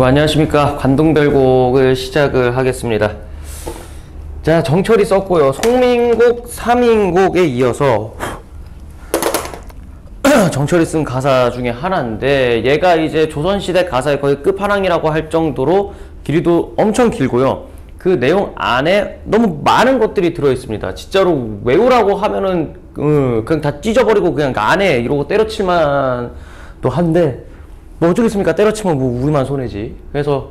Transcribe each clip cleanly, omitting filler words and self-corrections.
안녕하십니까. 관동별곡을 시작을 하겠습니다. 자, 정철이 썼고요. 송민곡 3인곡에 이어서 정철이 쓴 가사 중에 하나인데, 얘가 이제 조선시대 가사의 거의 끝판왕이라고 할 정도로 길이도 엄청 길고요. 그 내용 안에 너무 많은 것들이 들어있습니다. 진짜로 외우라고 하면은 그냥 다 찢어버리고 그냥 안에 이러고 때려칠만 또 한데, 뭐 어쩌겠습니까? 때려치면 뭐 우리만 손해지. 그래서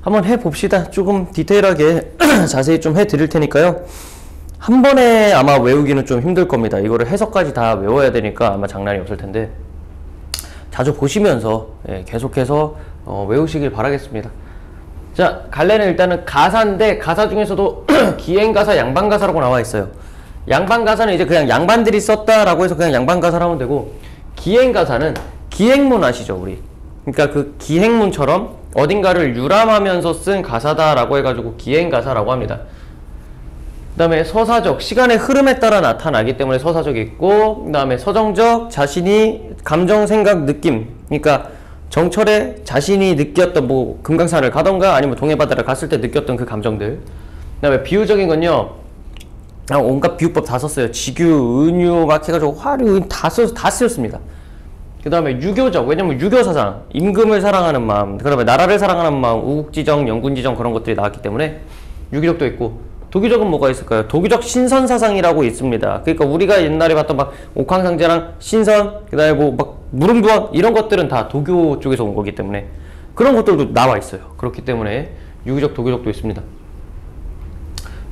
한번 해봅시다. 조금 디테일하게 자세히 좀 해드릴 테니까요. 한 번에 아마 외우기는 좀 힘들 겁니다. 이거를 해석까지 다 외워야 되니까 아마 장난이 없을 텐데, 자주 보시면서 계속해서 외우시길 바라겠습니다. 자, 갈래는 일단은 가사인데, 가사 중에서도 기행가사, 양반가사라고 나와 있어요. 양반가사는 이제 그냥 양반들이 썼다라고 해서 그냥 양반가사를 하면 되고, 기행가사는 기행문 아시죠, 우리? 그러니까 그 기행문처럼 어딘가를 유람하면서 쓴 가사다라고 해가지고 기행가사라고 합니다. 그 다음에 서사적, 시간의 흐름에 따라 나타나기 때문에 서사적이 있고, 그 다음에 서정적, 자신이 감정, 생각, 느낌, 그러니까 정철에 자신이 느꼈던 뭐 금강산을 가던가 아니면 동해바다를 갔을 때 느꼈던 그 감정들. 그 다음에 비유적인 건요, 온갖 비유법 다 썼어요. 직유, 은유 막 해가지고 화류 다 쓰였습니다. 그 다음에 유교적, 왜냐면 유교사상, 임금을 사랑하는 마음, 그 다음에 나라를 사랑하는 마음, 우국지정, 영군지정 그런 것들이 나왔기 때문에 유교적도 있고, 도교적은 뭐가 있을까요? 도교적 신선사상이라고 있습니다. 그러니까 우리가 옛날에 봤던 막 옥황상제랑 신선, 그 다음에 뭐 막 무릉도원 이런 것들은 다 도교 쪽에서 온 거기 때문에 그런 것들도 나와 있어요. 그렇기 때문에 유교적, 도교적도 있습니다.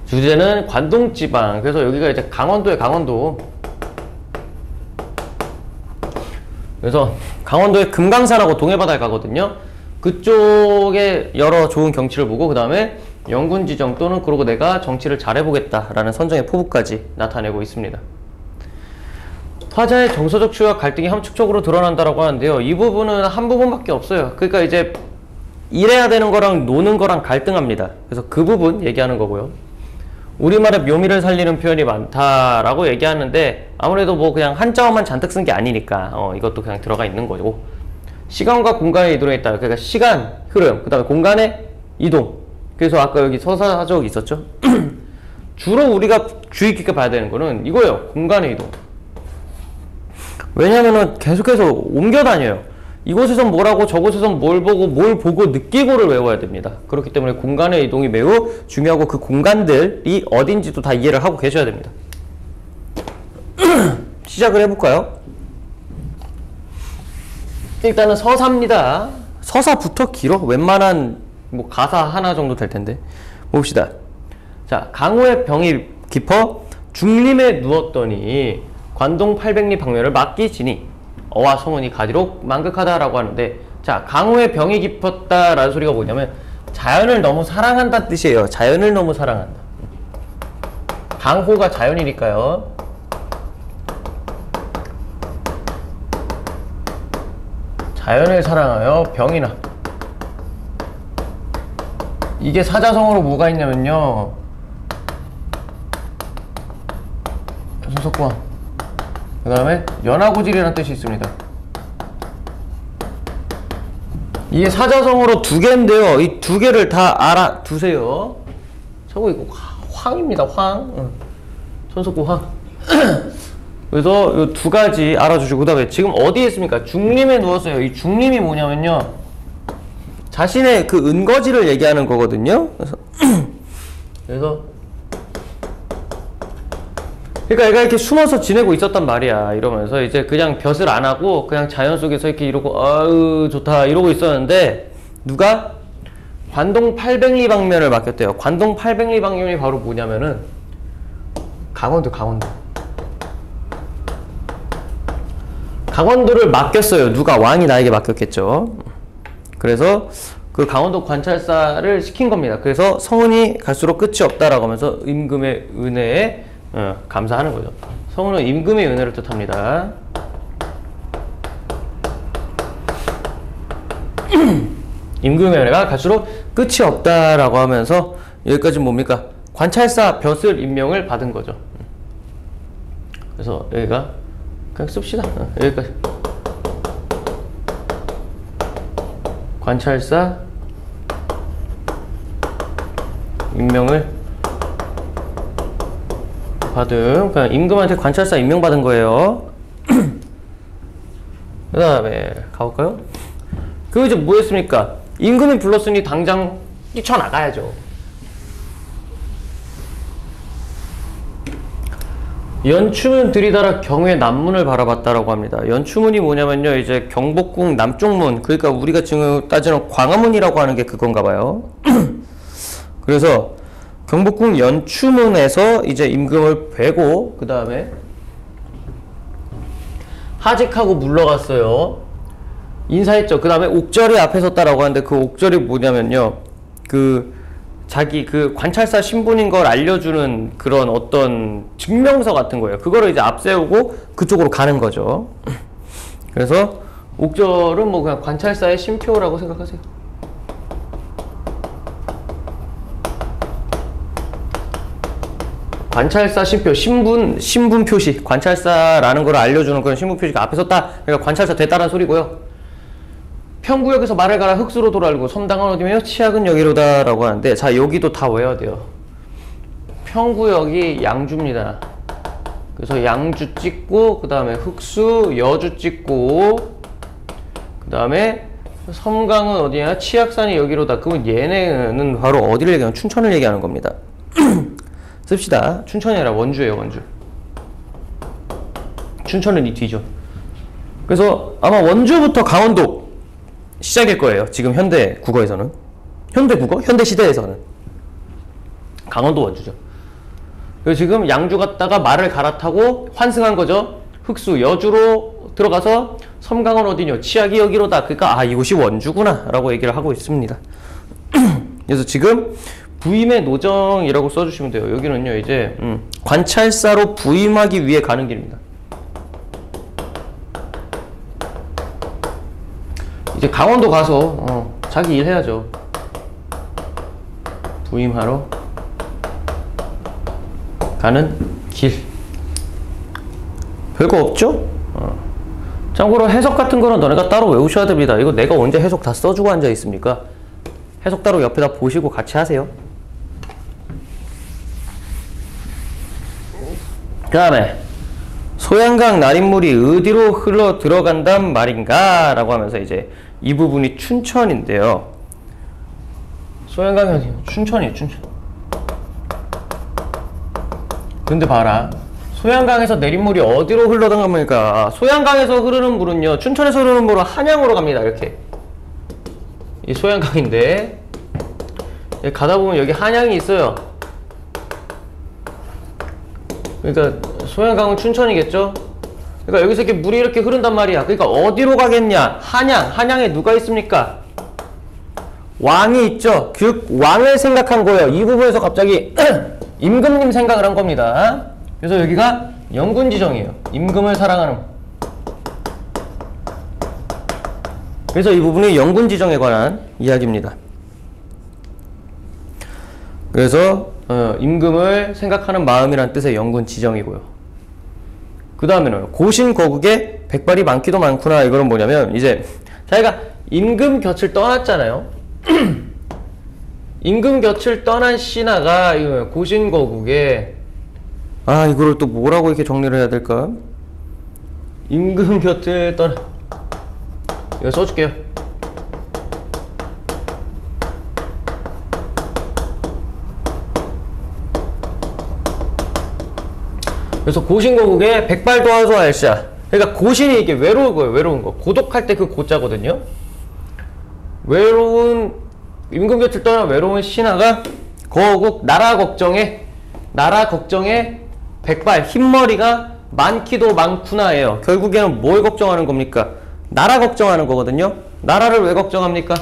주제는 관동지방. 그래서 여기가 이제 강원도에 강원도. 그래서 강원도에 금강산하고 동해바다에 가거든요. 그쪽에 여러 좋은 경치를 보고, 그 다음에 영군지정 또는 그러고 내가 정치를 잘해보겠다 라는 선정의 포부까지 나타내고 있습니다. 화자의 정서적 추구와 갈등이 함축적으로 드러난다라고 하는데요. 이 부분은 한 부분밖에 없어요. 그러니까 이제 일해야 되는 거랑 노는 거랑 갈등합니다. 그래서 그 부분 얘기하는 거고요. 우리말의 묘미를 살리는 표현이 많다라고 얘기하는데, 아무래도 뭐 그냥 한자어만 잔뜩 쓴 게 아니니까 이것도 그냥 들어가 있는 거고, 시간과 공간의 이동에 있다. 그러니까 시간, 흐름, 그 다음에 공간의 이동. 그래서 아까 여기 서사적 있었죠? 주로 우리가 주의 깊게 봐야 되는 거는 이거예요. 공간의 이동. 왜냐면은 계속해서 옮겨 다녀요. 이곳에선 뭘 하고 저곳에선 뭘 보고 느끼고를 외워야 됩니다. 그렇기 때문에 공간의 이동이 매우 중요하고, 그 공간들이 어딘지도 다 이해를 하고 계셔야 됩니다. 시작을 해볼까요? 일단은 서사입니다. 서사부터 길어. 웬만한 뭐 가사 하나 정도 될 텐데 봅시다. 자, 강호의 병이 깊어 중림에 누웠더니 관동 800리 방면을 맡기지니 어와 성운이 가지록 만극하다라고 하는데, 자, 강호의 병이 깊었다라는 소리가 뭐냐면 자연을 너무 사랑한다는 뜻이에요. 자연을 너무 사랑한다. 강호가 자연이니까요. 자연을 사랑하여 병이 나. 이게 사자성어로 뭐가 있냐면요, 손석구왕, 그 다음에 연하고질이라는 뜻이 있습니다. 이게 사자성어로 두 개인데요, 이 두 개를 다 알아두세요. 저거 이거 황입니다. 황. 손석구 황. 그래서 이 두 가지 알아주시고, 그 다음에 지금 어디에 있습니까? 중림에 누웠어요. 이 중림이 뭐냐면요, 자신의 그 은거지를 얘기하는 거거든요. 그래서 그러니까 얘가 이렇게 숨어서 지내고 있었단 말이야. 이러면서 이제 그냥 벼슬 안 하고 그냥 자연 속에서 이렇게 이러고 아유 좋다 이러고 있었는데, 누가 관동 800리 방면을 맡겼대요. 관동 800리 방면이 바로 뭐냐면은 강원도를 맡겼어요. 누가? 왕이 나에게 맡겼겠죠. 그래서 그 강원도 관찰사를 시킨 겁니다. 그래서 성운이 갈수록 끝이 없다라고 하면서 임금의 은혜에 감사하는 거죠. 성운은 임금의 은혜를 뜻합니다. 임금의 은혜가 갈수록 끝이 없다라고 하면서, 여기까지 뭡니까? 관찰사 벼슬 임명을 받은 거죠. 그래서 여기가 그냥 씁시다. 여기까지. 관찰사 임명을 받음. 그냥 임금한테 관찰사 임명받은 거예요. 그 다음에 가볼까요? 그리고 이제 뭐 했습니까? 임금이 불렀으니 당장 뛰쳐나가야죠. 연추문 들이달아 경의 남문을 바라봤다라고 합니다. 연추문이 뭐냐면요, 이제 경복궁 남쪽문, 그러니까 우리가 지금 따지는 광화문이라고 하는 게 그건가 봐요. 그래서 경복궁 연추문에서 이제 임금을 뵈고 그 다음에 하직하고 물러갔어요. 인사했죠. 그 다음에 옥절이 앞에 섰다라고 하는데 그 옥절이 뭐냐면요, 자기 관찰사 신분인 걸 알려주는 그런 어떤 증명서 같은 거예요. 그거를 이제 앞세우고 그쪽으로 가는 거죠. 그래서 옥절은 뭐 그냥 관찰사의 신표라고 생각하세요. 관찰사 신표, 신분 표시, 관찰사라는 걸 알려주는 그런 신분 표시가 앞에 섰다. 그러니까 관찰사 됐다는 소리고요. 평구역에서 말을 가라 흑수로 돌아알고 섬당은 어디며 치약은 여기로다 라고 하는데, 자, 여기도 다 외워야 돼요. 평구역이 양주입니다. 그래서 양주 찍고 그 다음에 흑수, 여주 찍고 그 다음에 섬강은 어디냐, 치약산이 여기로다. 그러면 얘네는 바로 어디를 얘기하면 춘천을 얘기하는 겁니다. 씁시다. 춘천이 아니라 원주예요. 원주. 춘천은 이 뒤죠. 그래서 아마 원주부터 강원도 시작일 거예요. 지금 현대 국어에서는. 현대 국어? 현대 시대에서는. 강원도 원주죠. 그래서 지금 양주 갔다가 말을 갈아타고 환승한 거죠. 흑수, 여주로 들어가서 섬강은 어디뇨? 치약이 여기로다. 그러니까 이곳이 원주구나 라고 얘기를 하고 있습니다. 그래서 지금 부임의 노정이라고 써주시면 돼요. 여기는요, 이제 관찰사로 부임하기 위해 가는 길입니다. 이제 강원도 가서 자기 일 해야죠. 부임하러 가는 길. 별거 없죠? 참고로 해석 같은 거는 너네가 따로 외우셔야 됩니다. 이거 내가 언제 해석 다 써주고 앉아 있습니까? 해석 따로 옆에다 보시고 같이 하세요. 그 다음에 소양강 난임물이 어디로 흘러 들어간단 말인가? 라고 하면서 이제 이 부분이 춘천인데요. 소양강이 춘천이에요. 춘천. 근데 봐라, 소양강에서 내린 물이 어디로 흘러간 겁니까? 소양강에서 흐르는 물은요, 춘천에서 흐르는 물은 한양으로 갑니다. 이렇게 이 소양강인데 가다 보면 여기 한양이 있어요. 그러니까 소양강은 춘천이겠죠? 그러니까 여기서 이렇게 물이 이렇게 흐른단 말이야. 그러니까 어디로 가겠냐? 한양. 한양에 누가 있습니까? 왕이 있죠. 즉 왕을 생각한 거예요. 이 부분에서 갑자기 임금님 생각을 한 겁니다. 그래서 여기가 영군지정이에요. 임금을 사랑하는. 그래서 이 부분이 영군지정에 관한 이야기입니다. 그래서 임금을 생각하는 마음이란 뜻의 영군지정이고요. 그 다음에는 고신거국에 백발이 많기도 많구나. 이거는 뭐냐면 이제 자기가 임금 곁을 떠났잖아요. 임금 곁을 떠난 신하가 고신거국에, 이거를 또 뭐라고 이렇게 정리를 해야 될까? 임금 곁을 이거 써줄게요. 그래서 고신거국에 백발도하소 알샤. 그러니까 고신이 이게 외로운 거예요. 외로운 거. 고독할 때 그 고자거든요. 외로운, 임금 곁을 떠난 외로운 신하가 거국 나라 걱정에 백발, 흰머리가 많기도 많구나예요. 결국에는 뭘 걱정하는 겁니까? 나라 걱정하는 거거든요. 나라를 왜 걱정합니까?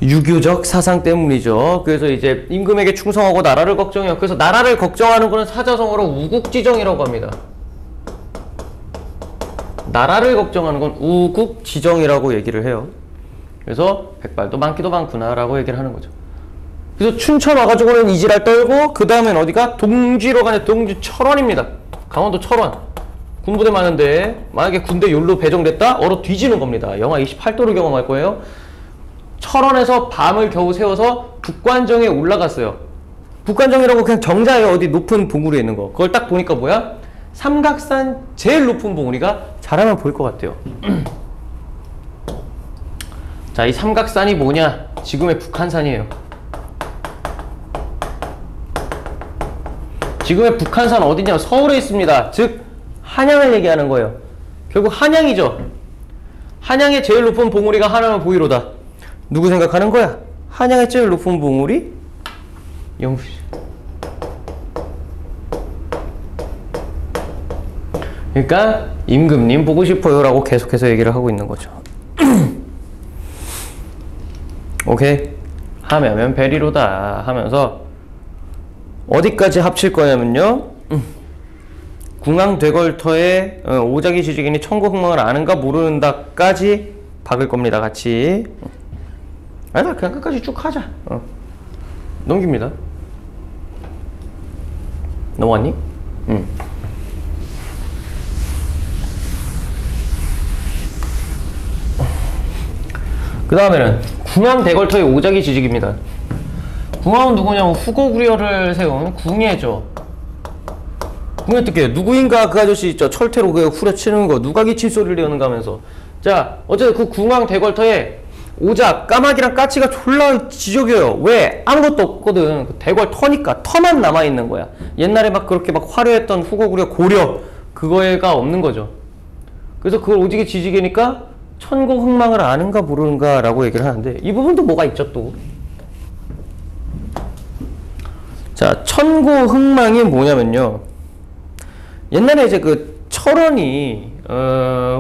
유교적 사상 때문이죠. 그래서 이제 임금에게 충성하고 나라를 걱정해요. 그래서 나라를 걱정하는 거는 사자성어로 우국지정이라고 합니다. 나라를 걱정하는 건 우국지정이라고 얘기를 해요. 그래서 백발도 많기도 많구나 라고 얘기를 하는 거죠. 그래서 춘천 와가지고는 이지랄 떨고 그 다음엔 어디가? 동지로 가네. 동지 철원입니다. 강원도 철원. 군부대 많은데 만약에 군대 욜로 배정됐다? 얼어 뒤지는 겁니다. 영하 28도를 경험할 거예요. 철원에서 밤을 겨우 새워서 북관정에 올라갔어요. 북관정이라고 그냥 정자예요. 어디 높은 봉우리에 있는 거. 그걸 딱 보니까 뭐야? 삼각산 제일 높은 봉우리가 잘하면 보일 것 같아요. 자, 이 삼각산이 뭐냐? 지금의 북한산이에요. 지금의 북한산 어디냐? 서울에 있습니다. 즉 한양을 얘기하는 거예요. 결국 한양이죠. 한양의 제일 높은 봉우리가 하나만 보이로다. 누구 생각하는 거야? 한양의 제일 높은 봉우리? 영수. 그러니까 임금님 보고 싶어요 라고 계속해서 얘기를 하고 있는 거죠. 오케이? 하면 베리로다 하면서 어디까지 합칠 거냐면요, 궁왕되걸터의 오자기 지식인이 천고흥망을 아는가 모르는다까지 박을 겁니다. 같이. 아니다, 그냥 끝까지 쭉 하자. 넘깁니다. 넘어왔니? 그 다음에는 궁왕대걸터의 오자기 지식입니다. 궁왕은 누구냐면 후고구려를 세운 궁예죠. 궁예 뜻이에요. 누구인가 그 아저씨 있죠. 철퇴로 그 후려치는 거, 누가 기침 소리를 내는가 하면서. 자, 어쨌든 그 궁왕대걸터에 오자, 까마귀랑 까치가 졸라 지적이에요. 왜? 아무것도 없거든. 그 대궐터니까 터만 남아있는 거야. 옛날에 막 그렇게 막 화려했던 후고구려 고려 그거가 없는 거죠. 그래서 그걸 오지게 지지개니까 천고흥망을 아는가 모르는가 라고 얘기를 하는데, 이 부분도 뭐가 있죠 또. 자, 천고흥망이 뭐냐면요, 옛날에 이제 그 철원이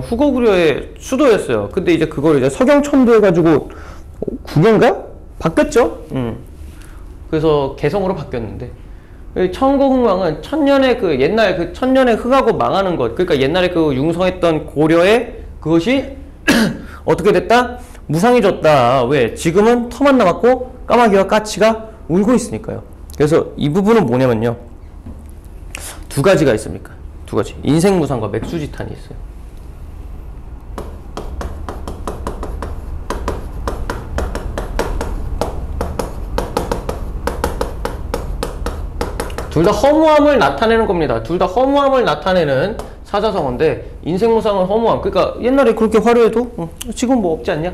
후고구려의 수도였어요. 근데 이제 그걸 이제 서경천도 해가지고 9년가? 바뀌었죠? 그래서 개성으로 바뀌었는데, 천고흥망은 천년의 그 옛날 그 천년의 흑하고 망하는 것, 그러니까 옛날에 그 융성했던 고려의 그것이 어떻게 됐다? 무상해졌다. 왜? 지금은 터만 남았고 까마귀와 까치가 울고 있으니까요. 그래서 이 부분은 뭐냐면요, 두 가지가 있습니까? 두 가지. 인생무상과 맥수지탄이 있어요. 둘 다 허무함을 나타내는 겁니다. 둘 다 허무함을 나타내는 사자성어인데, 인생무상은 허무함. 그러니까 옛날에 그렇게 화려해도 지금 뭐 없지 않냐?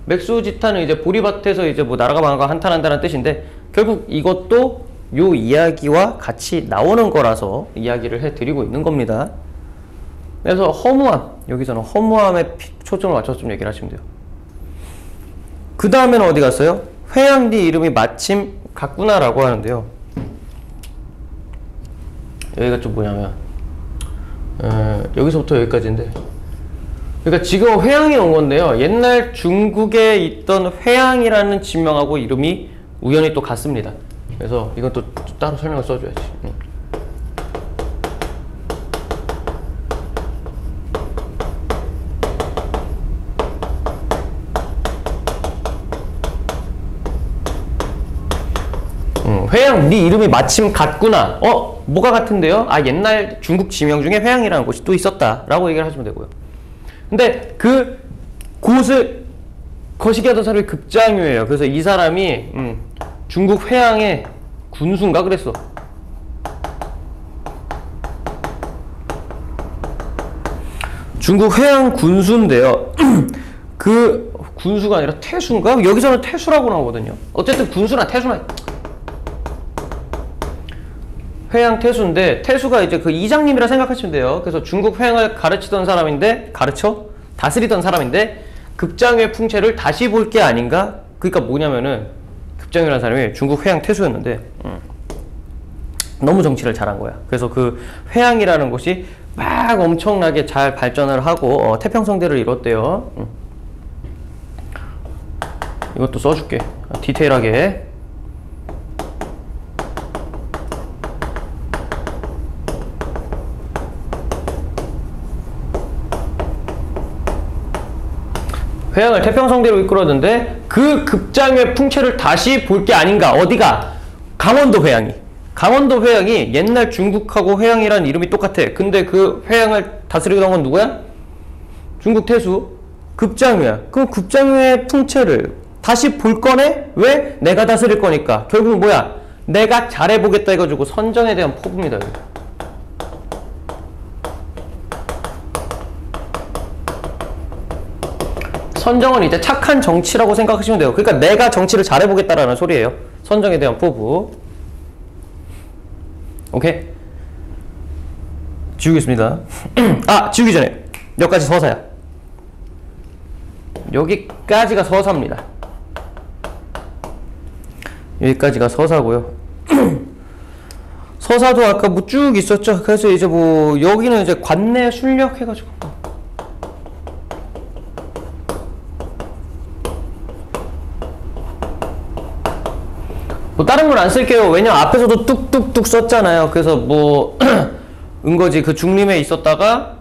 맥수지탄은 이제 보리밭에서 이제 뭐 나라가 망하고 한탄한다는 뜻인데, 결국 이것도 요 이야기와 같이 나오는 거라서 이야기를 해드리고 있는 겁니다. 그래서 허무함, 여기서는 허무함에 초점을 맞춰서 좀 얘기를 하시면 돼요. 그 다음에는 어디 갔어요? 회양디 이름이 마침 같구나 라고 하는데요, 여기가 좀 뭐냐면 여기서부터 여기까지인데, 그러니까 지금 회양이 온 건데요, 옛날 중국에 있던 회양이라는 지명하고 이름이 우연히 또 같습니다. 그래서 이건 또 따로 설명을 써줘야지. 회양, 네 이름이 마침 같구나. 뭐가 같은데요? 아, 옛날 중국 지명 중에 회양이라는 곳이 또 있었다 라고 얘기를 하시면 되고요. 근데 그 곳을 거시기 하던 사람이 급장유예요. 그래서 이 사람이 중국 회양의 군수인가 그랬어. 중국 회양 군수인데요, 그 군수가 아니라 태수인가? 여기서는 태수라고 나오거든요. 어쨌든 군수나 태수나 회양 태수인데, 태수가 이제 그 이장님이라 생각하시면 돼요. 그래서 중국 회양을 가르치던 사람인데, 다스리던 사람인데, 급장유의 풍채를 다시 볼 게 아닌가? 그러니까 뭐냐면은, 급장유라는 사람이 중국 회양 태수였는데, 너무 정치를 잘한 거야. 그래서 그 회양이라는 곳이 막 엄청나게 잘 발전을 하고 태평성대를 이뤘대요. 이것도 써줄게, 디테일하게. 회양을 태평성대로 이끌었는데, 그 급장유의 풍채를 다시 볼 게 아닌가. 어디가? 강원도 회양이. 강원도 회양이 옛날 중국하고 회양이라는 이름이 똑같아. 근데 그 회양을 다스리던 건 누구야? 중국 태수 급장유야. 그럼 급장유의 풍채를 다시 볼 거네? 왜? 내가 다스릴 거니까. 결국은 뭐야? 내가 잘해보겠다 해가지고 선정에 대한 포부입니다. 여기. 선정은 이제 착한 정치라고 생각하시면 돼요. 그러니까 내가 정치를 잘해보겠다라는 소리예요. 선정에 대한 포부. 오케이? 지우겠습니다. 아, 지우기 전에 여기까지 서사야. 여기까지가 서사입니다. 여기까지가 서사고요. 서사도 아까 뭐 쭉 있었죠. 그래서 이제 뭐 여기는 이제 관내 순력 해가지고 뭐 다른 건 안 쓸게요. 왜냐면 앞에서도 뚝뚝뚝 썼잖아요. 그래서 뭐 은거지 그 중림에 있었다가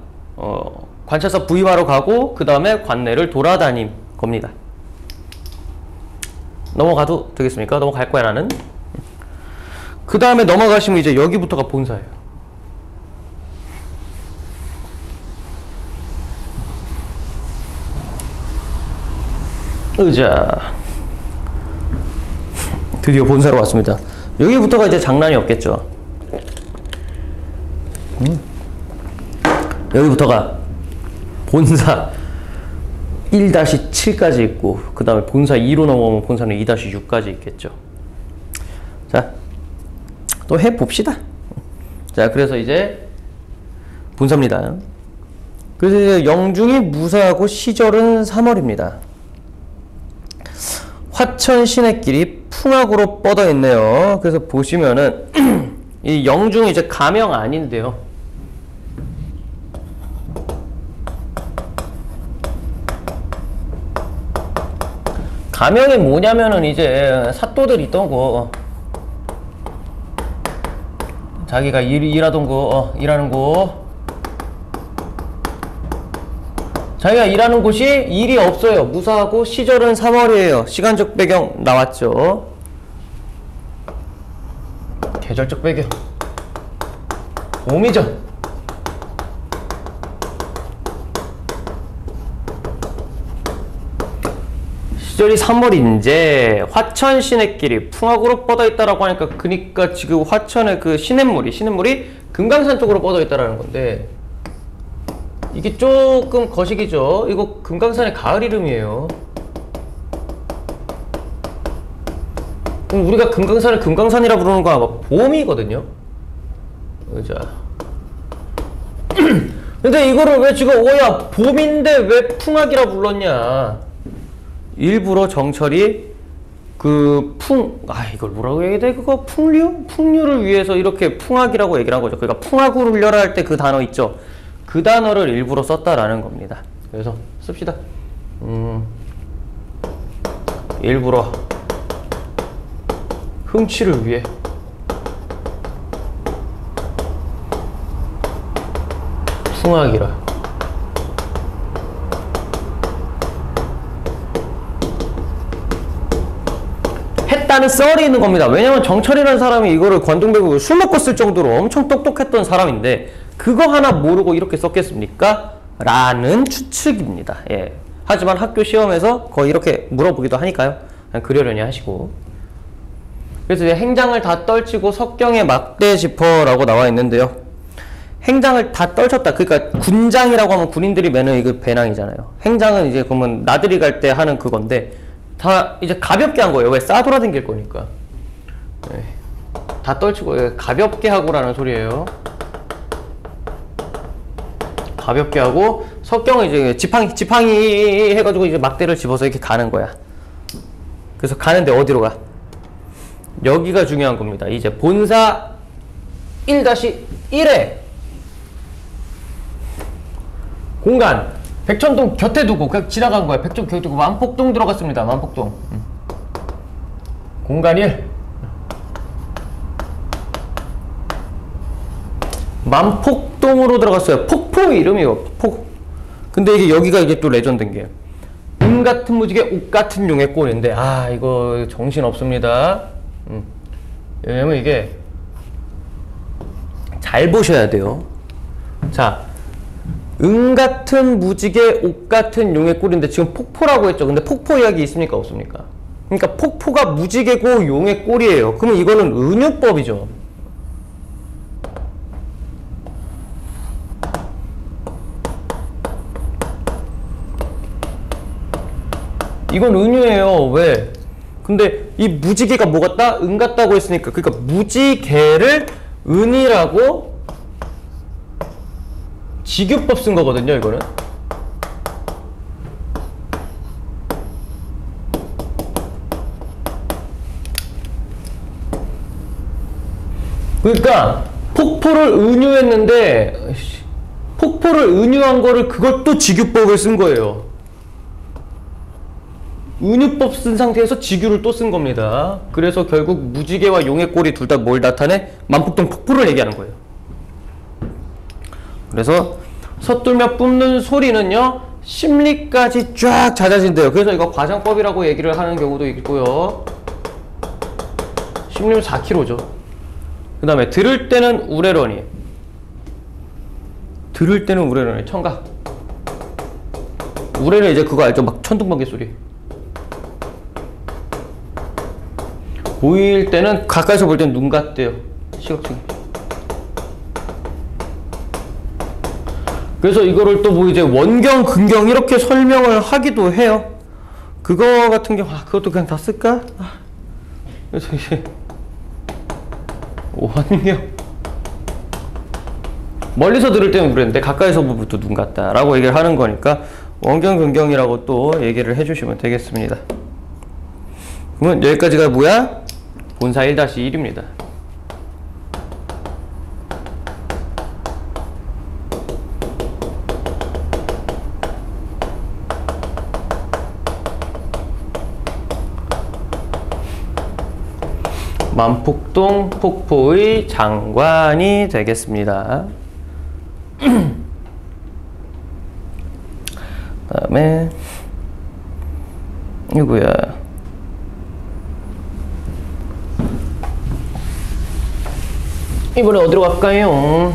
관찰사 부임하러 가고 그 다음에 관내를 돌아다닌 겁니다. 넘어가도 되겠습니까? 넘어갈 거야 나는. 그 다음에 넘어가시면 이제 여기부터가 본사예요. 의자. 드디어 본사로 왔습니다. 여기부터가 이제 장난이 없겠죠. 여기부터가 본사 1-7까지 있고 그 다음에 본사 2로 넘어오면 본사는 2-6까지 있겠죠. 자, 또 해봅시다. 자, 그래서 이제 본사입니다. 그래서 이제 영중이 무사하고 시절은 3월입니다. 화천 시내길이 풍악으로 뻗어 있네요. 그래서 보시면은 이 영중이 이제 가명 아닌데요. 가명이 뭐냐면은 이제 사또들 있던 거 자기가 일하던 거 일하는 거 자기가 일하는 곳이 일이 없어요. 무사하고 시절은 3월이에요. 시간적 배경 나왔죠. 계절적 배경 봄이죠. 시절이 3월인데 화천 시내길이 풍악으로 뻗어 있다라고 하니까 그니까 지금 화천의 그 시냇물이 금강산 쪽으로 뻗어 있다라는 건데 이게 조금 거시기죠. 이거 금강산의 가을 이름이에요. 그럼 우리가 금강산을 금강산이라 부르는 거 아마 봄이거든요. 자. 근데 이거를 왜 지금 오야 봄인데 왜 풍악이라 불렀냐? 일부러 정철이 이걸 뭐라고 얘기해야 돼? 그거 풍류를 위해서 이렇게 풍악이라고 얘기를 한 거죠. 그러니까 풍악으로 울려라 할 때 그 단어 있죠. 그 단어를 일부러 썼다라는 겁니다. 그래서 씁시다. 일부러 흥취를 위해 풍악이라. 했다는 썰이 있는 겁니다. 왜냐면 정철이라는 사람이 이거를 관동백을 술 먹고 쓸 정도로 엄청 똑똑했던 사람인데 그거 하나 모르고 이렇게 썼겠습니까? 라는 추측입니다. 예. 하지만 학교 시험에서 거의 이렇게 물어보기도 하니까요. 그냥 그러려니 하시고. 그래서 이제 행장을 다 떨치고 석경에 막대 짚어라고 나와 있는데요. 행장을 다 떨쳤다. 그러니까 군장이라고 하면 군인들이 매는 이거 배낭이잖아요. 행장은 이제 그러면 나들이 갈 때 하는 그건데 다 이제 가볍게 한 거예요. 왜? 싸돌아다닐 거니까. 네. 다 떨치고 가볍게 하고라는 소리예요. 가볍게 하고 석경은 이제 지팡이 해가지고 이제 막대를 집어서 이렇게 가는 거야. 그래서 가는데 어디로 가? 여기가 중요한 겁니다. 이제 본사 1-1에 공간 백천동 곁에 두고 그냥 지나간 거야. 백천 곁에 두고 만폭동 들어갔습니다. 만폭동. 공간 1. 만폭동으로 들어갔어요. 폭포 이름이요. 폭포. 근데 이게 여기가 이게 또 레전드인 게 운 같은 무지개 옷 같은 용의 꼴인데 이거 정신 없습니다. 왜냐면 이게 잘 보셔야 돼요. 자, 은 같은 무지개, 옥 같은 용의 꼴인데 지금 폭포라고 했죠. 근데 폭포 이야기 있습니까? 없습니까? 그러니까 폭포가 무지개고 용의 꼴이에요. 그러면 이거는 은유법이죠. 이건 은유예요. 왜? 근데 이 무지개가 뭐 같다? 은 같다고 했으니까, 그러니까 무지개를 은이라고 직유법 쓴 거거든요, 이거는. 그러니까 폭포를 은유했는데 폭포를 은유한 거를 그것도 직유법을 쓴 거예요. 은유법 쓴 상태에서 직유를 또 쓴 겁니다. 그래서 결국 무지개와 용의 꼴이 둘 다 뭘 나타내? 만폭동 폭포를 얘기하는 거예요. 그래서 서툴며 뿜는 소리는요, 심리까지 쫙 잦아진대요. 그래서 이거 과장법이라고 얘기를 하는 경우도 있고요. 심리는 4kg죠. 그 다음에 들을 때는 우레러니. 들을 때는 우레러니. 청각. 우레는 이제 그거 알죠? 막 천둥번개 소리. 보일 때는 가까이서 볼 때는 눈 같대요. 시각적인. 그래서 이거를 또 뭐 이제 원경, 근경 이렇게 설명을 하기도 해요. 그거 같은 경우, 그것도 그냥 다 쓸까? 그래서 이제 원경. 멀리서 들을 때는 그랬는데 가까이서 보면 또 눈 같다 라고 얘기를 하는 거니까 원경, 근경이라고 또 얘기를 해주시면 되겠습니다. 그러면 여기까지가 뭐야? 본사 1-1입니다. 만폭동 폭포의 장관이 되겠습니다. 다음에 이거야. 이번에 어디로 갈까요?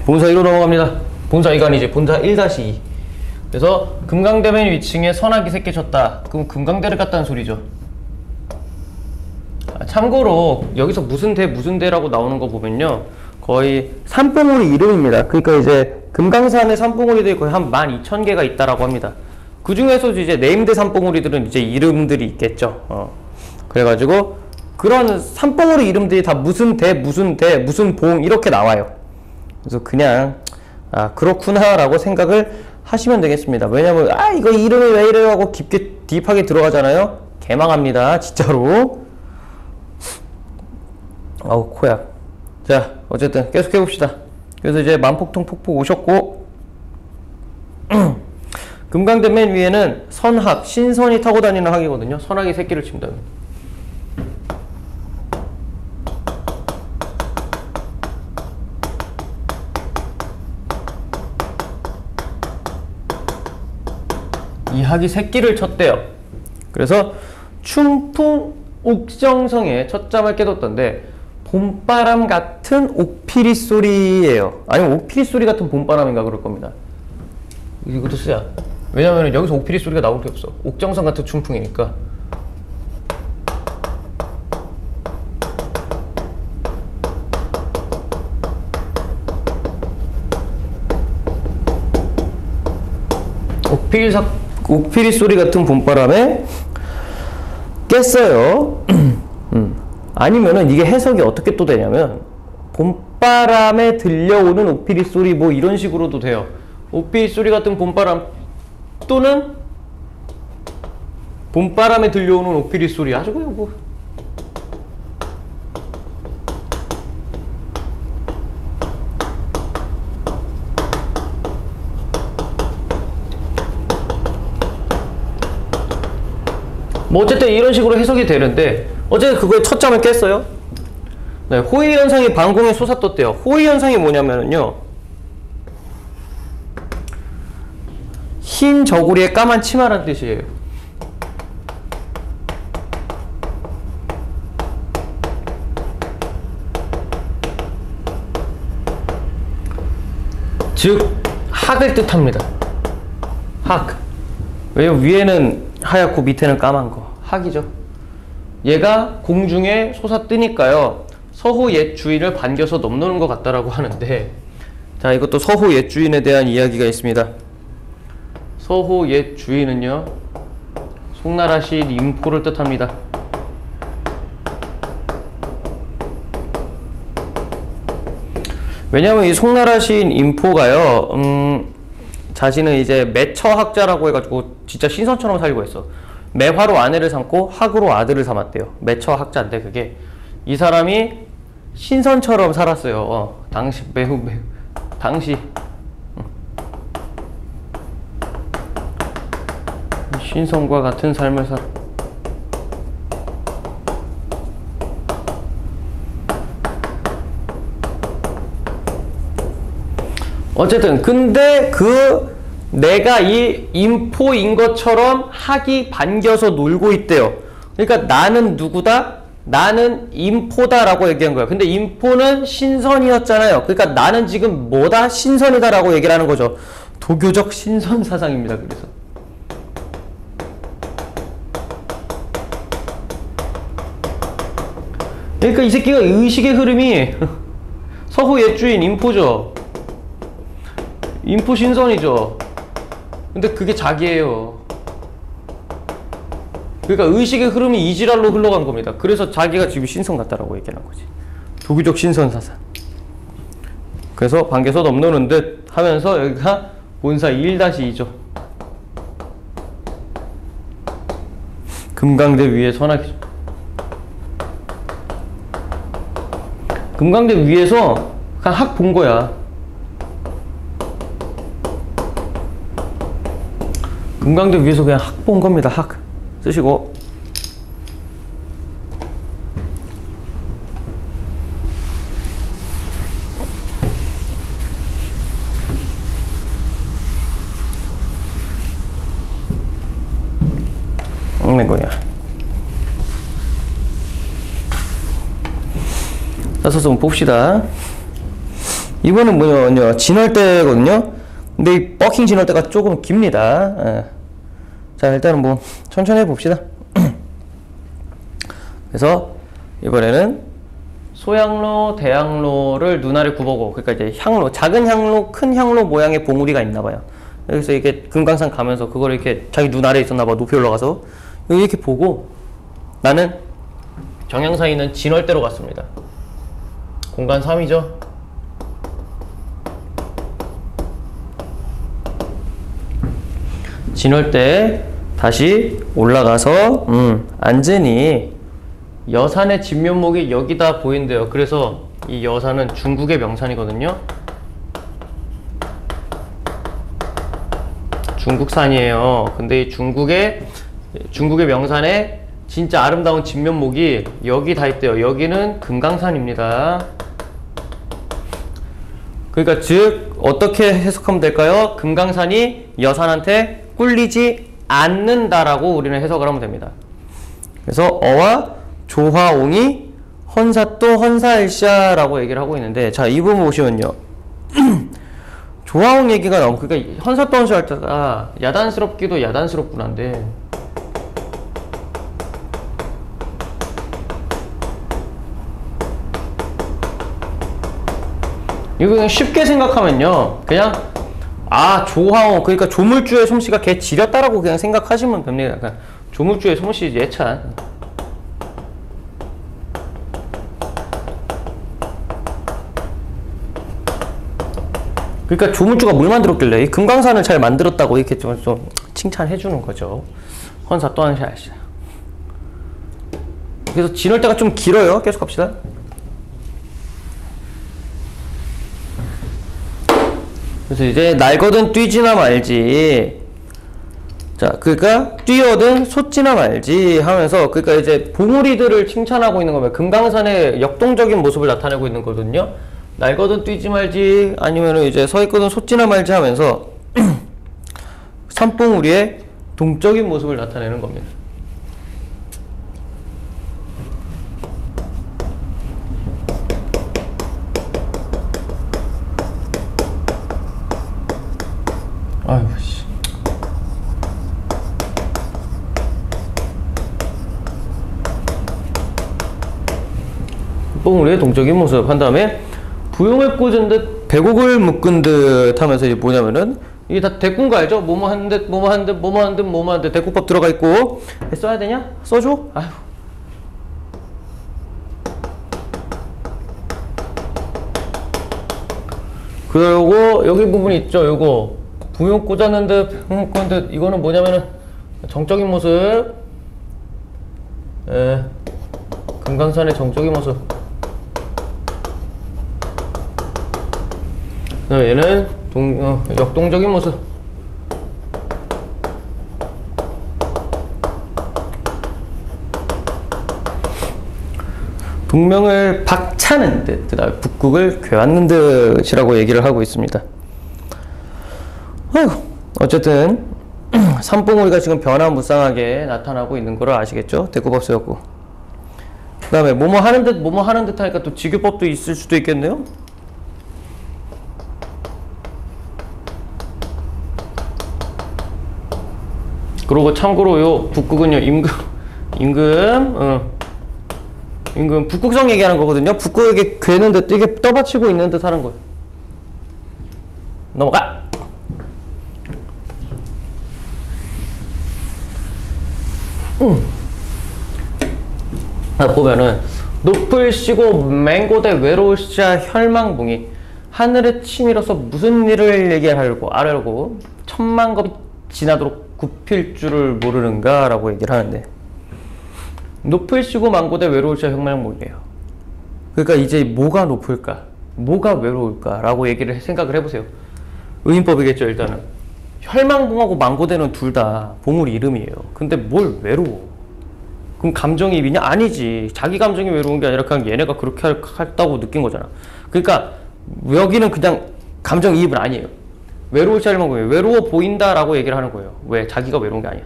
본사 2로 넘어갑니다. 본사 2가 아니지. 본사 1-2. 그래서 금강대면 위층에 선악이 새끼 쳤다. 그럼 금강대를 갔다는 소리죠. 참고로 여기서 무슨 대라고 나오는 거 보면요, 거의 산봉우리 이름입니다. 그러니까 이제 금강산에 산봉우리들이 거의 한 12,000개가 있다라고 합니다. 그 중에서도 이제 네임드 산봉우리들은 이제 이름들이 있겠죠. 그래가지고 그런 산봉우리 이름들이 다 무슨 무슨 봉 이렇게 나와요. 그래서 그냥 그렇구나 라고 생각을 하시면 되겠습니다. 왜냐면 이거 이름이 왜 이래요 하고 깊게 딥하게 들어가잖아요. 개망합니다 진짜로. 아우 코야. 자 어쨌든 계속 해봅시다. 그래서 이제 만폭동 폭포 오셨고 금강대 맨 위에는 선학, 신선이 타고 다니는 학이거든요. 선학이 새끼를 칩니다. 이 학이 새끼를 쳤대요. 그래서 충풍 옥정성에 첫잠을 깨뒀던데 봄바람 같은 옥피리 소리예요. 아니면 옥피리 소리 같은 봄바람인가 그럴 겁니다. 이것도 쓰자. 왜냐면 여기서 옥피리 소리가 나올 게 없어. 옥정성 같은 충풍이니까. 옥피리 소리 같은 봄바람에 깼어요. 아니면은 이게 해석이 어떻게 또 되냐면 봄바람에 들려오는 옥피리 소리 뭐 이런 식으로도 돼요. 옥피리 소리 같은 봄바람 또는 봄바람에 들려오는 옥피리 소리. 아주 그냥 뭐 어쨌든 이런 식으로 해석이 되는데 어쨌든 그거에 첫잠을 깼어요. 네, 호의 현상이 방공에 솟아떴대요. 호의 현상이 뭐냐면요, 흰 저고리에 까만 치마라는 뜻이에요. 즉 학을 뜻합니다. 학. 왜냐면 위에는 하얗고 밑에는 까만 거. 학이죠. 얘가 공중에 솟아뜨니까요. 서호 옛 주인을 반겨서 넘노는 것 같다라고 하는데, 자, 이것도 서호 옛 주인에 대한 이야기가 있습니다. 서호 옛 주인은요, 송나라 시인 인포를 뜻합니다. 왜냐면 이 송나라 시인 인포가요, 자신은 이제 매처학자라고 해가지고 진짜 신선처럼 살고 있어. 매화로 아내를 삼고 학으로 아들을 삼았대요. 매처학자인데 그게 이 사람이 신선처럼 살았어요. 당시 매우 당시 신선과 같은 삶을 살. 어쨌든 근데 내가 이 인포인 것처럼 학이 반겨서 놀고 있대요. 그러니까 나는 누구다? 나는 인포다 라고 얘기한 거예요. 근데 인포는 신선이었잖아요. 그러니까 나는 지금 뭐다? 신선이다 라고 얘기를 하는 거죠. 도교적 신선 사상입니다. 그래서 그러니까 이 새끼가 의식의 흐름이 서호 옛주인 인포죠. 인포 신선이죠. 근데 그게 자기예요. 그러니까 의식의 흐름이 이지랄로 흘러간 겁니다. 그래서 자기가 지금 신선 같다라고 얘기하는 거지. 도교적 신선 사상. 그래서 반겨서 넘노는 듯 하면서 여기가 본사 1-2죠. 금강대 위에 선하기. 금강대 위에서 그냥 학 본 거야. 금강대 위에서 그냥 학 본 겁니다. 학 쓰시고, 뭐냐, 써서 한번 봅시다. 이번은 뭐냐, 진월대거든요. 근데 이 버킹 진월대가 조금 깁니다. 예. 자, 일단은 뭐 천천히 해봅시다. 그래서 이번에는 소향로, 대향로를 눈알에 굽어고, 그러니까 이제 향로, 작은 향로, 큰 향로 모양의 봉우리가 있나봐요. 그래서 이렇게 금강산 가면서 그걸 이렇게 자기 눈 아래에 있었나봐. 높이 올라가서 여기 이렇게 보고, 나는 정향사에 있는 진월대로 갔습니다. 공간 3이죠. 진월대 다시 올라가서 앉으니 여산의 진면목이 여기다 보인대요. 그래서 이 여산은 중국의 명산이거든요. 중국산이에요. 근데 이 중국의 명산에 진짜 아름다운 진면목이 여기 다 있대요. 여기는 금강산입니다. 그러니까 즉 어떻게 해석하면 될까요? 금강산이 여산한테 꿀리지 않는다라고 우리는 해석을 하면 됩니다. 그래서 어와 조화옹이 헌사또 헌사일샤라고 얘기를 하고 있는데, 자, 이 부분 보시면요. 조화옹 얘기가 나오고, 그러니까 헌사또 헌사일샤가 야단스럽기도 야단스럽구나인데, 이거 그냥 쉽게 생각하면요, 그냥 조화옹, 그러니까 조물주의 솜씨가 걔 지렸다라고 그냥 생각하시면 됩니다. 그냥 조물주의 솜씨 예찬. 그러니까 조물주가 뭘 만들었길래 이 금강산을 잘 만들었다고 이렇게 좀 칭찬해 주는 거죠. 헌사 또 한시 아시죠. 그래서 진월대가 좀 길어요. 계속 갑시다. 그래서 이제 날거든 뛰지나 말지. 자, 그러니까 뛰어든 솟지나 말지 하면서, 그러니까 이제 봉우리들을 칭찬하고 있는 거면 금강산의 역동적인 모습을 나타내고 있는 거거든요. 날거든 뛰지 말지, 아니면은 이제 서 있거든 솟지나 말지 하면서 산봉우리의 동적인 모습을 나타내는 겁니다. 뽕우리의 동적인 모습. 한 다음에 부용을 꽂은 듯 배곡을 묶은 듯 하면서 이게 뭐냐면은 이게 다 대꾸인 거 알죠? 뭐뭐 하는 듯, 뭐뭐 하는 듯, 뭐뭐 하는 듯, 뭐뭐 하는 듯 대꾸법 들어가 있고. 써야 되냐? 써줘? 아휴. 그리고 여기 부분 있죠? 요거 부용 꽂았는 듯, 부용 꽂은 듯. 이거는 뭐냐면은 정적인 모습. 예. 금강산의 정적인 모습. 얘는 역동적인 모습. 동명을 박차는 듯, 그 다음에 북극을 괴왔는 듯이라고 얘기를 하고 있습니다. 아이고, 어쨌든 산봉우리가 지금 변화무쌍하게 나타나고 있는 걸 아시겠죠? 대꾸법 쓰였고. 그 다음에 뭐뭐 하는 듯, 뭐뭐 하는 듯 하니까 또 직유법도 있을 수도 있겠네요? 그리고 참고로 요 북극은요, 임금, 북극성 얘기하는 거거든요. 북극에게 괴는 듯, 이게 떠받치고 있는 듯 하는 거예요. 넘어가! 보면은, 높을 쉬고 맹고대 외로우시자 혈망봉이 하늘에 치밀어서 무슨 일을 얘기하려고, 아려고 천만 겁이 지나도록 굽힐 줄을 모르는가 라고 얘기를 하는데, 높을 쉬고 망고대 외로우시자 혈망봉이에요. 그러니까 이제 뭐가 높을까? 뭐가 외로울까? 라고 얘기를 생각을 해보세요. 의인법이겠죠, 일단은. 혈망봉하고 망고대는 둘 다 봉우리 이름이에요. 근데 뭘 외로워? 그럼 감정이입이냐? 아니지. 자기 감정이 외로운 게 아니라 그냥 얘네가 그렇게 했다고 느낀 거잖아. 그러니까 여기는 그냥 감정이입은 아니에요. 외로울 혈망봉이에요. 외로워 보인다라고 얘기를 하는 거예요. 왜? 자기가 외로운 게 아니야.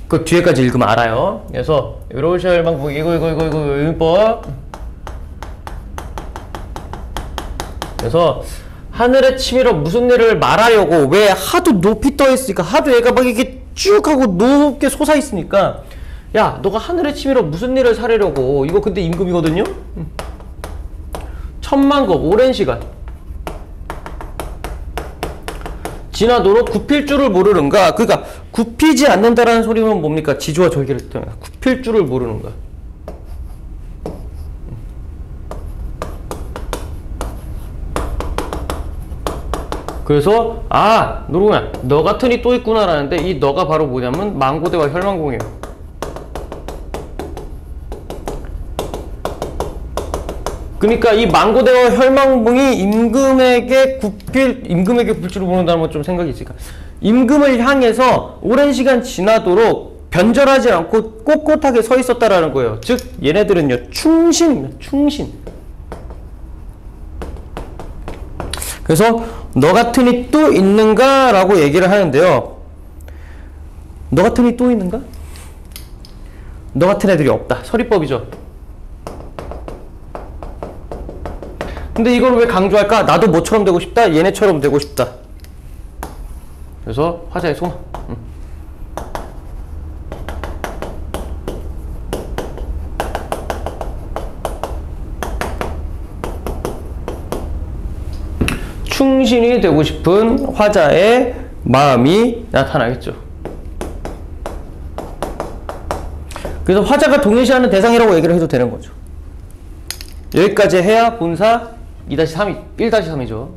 그 뒤에까지 읽으면 알아요. 그래서 외로울 혈망봉 이거 의인법. 그래서 하늘에 치밀어 무슨 일을 말하려고, 왜? 하도 높이 떠 있으니까, 하도 얘가 막 이렇게 쭉 하고 높게 솟아 있으니까, 야, 너가 하늘에 치밀어 무슨 일을 사려고. 이거 근데 임금이거든요? 천만겁, 오랜 시간 지나도록 굽힐 줄을 모르는가. 그러니까 굽히지 않는다라는 소리는 뭡니까? 지주와 절개를 때문에 굽힐 줄을 모르는가. 그래서 누구냐, 너 같은 이 또 있구나 라는데, 이 너가 바로 뭐냐면 망고대와 혈망공이에요. 그러니까 이 망고대와 혈망봉이 임금에게 굽힐 줄을 모른다는 건 좀 생각이 있으니까, 임금을 향해서 오랜 시간 지나도록 변절하지 않고 꼿꼿하게 서 있었다라는 거예요. 즉 얘네들은요, 충신. 그래서 너 같은 이 또 있는가? 라고 얘기를 하는데요. 너 같은 이 또 있는가? 너 같은 애들이 없다. 서리법이죠. 근데 이걸 왜 강조할까? 나도 뭐처럼 되고 싶다? 얘네처럼 되고 싶다. 그래서 화자의 소망. 충신이 되고 싶은 화자의 마음이 나타나겠죠. 그래서 화자가 동일시하는 대상이라고 얘기를 해도 되는 거죠. 여기까지 해야 본사 2-3이 1-3이죠.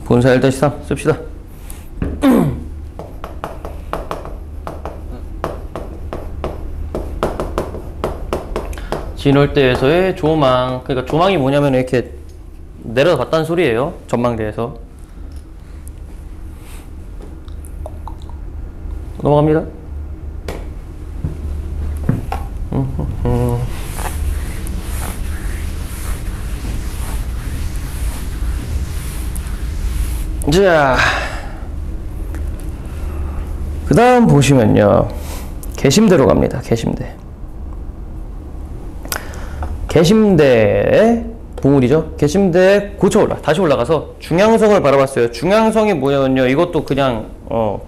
본사 1-3 씁시다. 진월대에서의 조망. 그러니까 조망이 뭐냐면 이렇게 내려갔다는 소리예요. 전망대에서. 넘어갑니다. 자, 그 다음 보시면요, 개심대로 갑니다. 개심대의 봉우리죠. 개심대에 고쳐 다시 올라가서 중양성을 바라봤어요. 중양성이 뭐냐면요, 이것도 그냥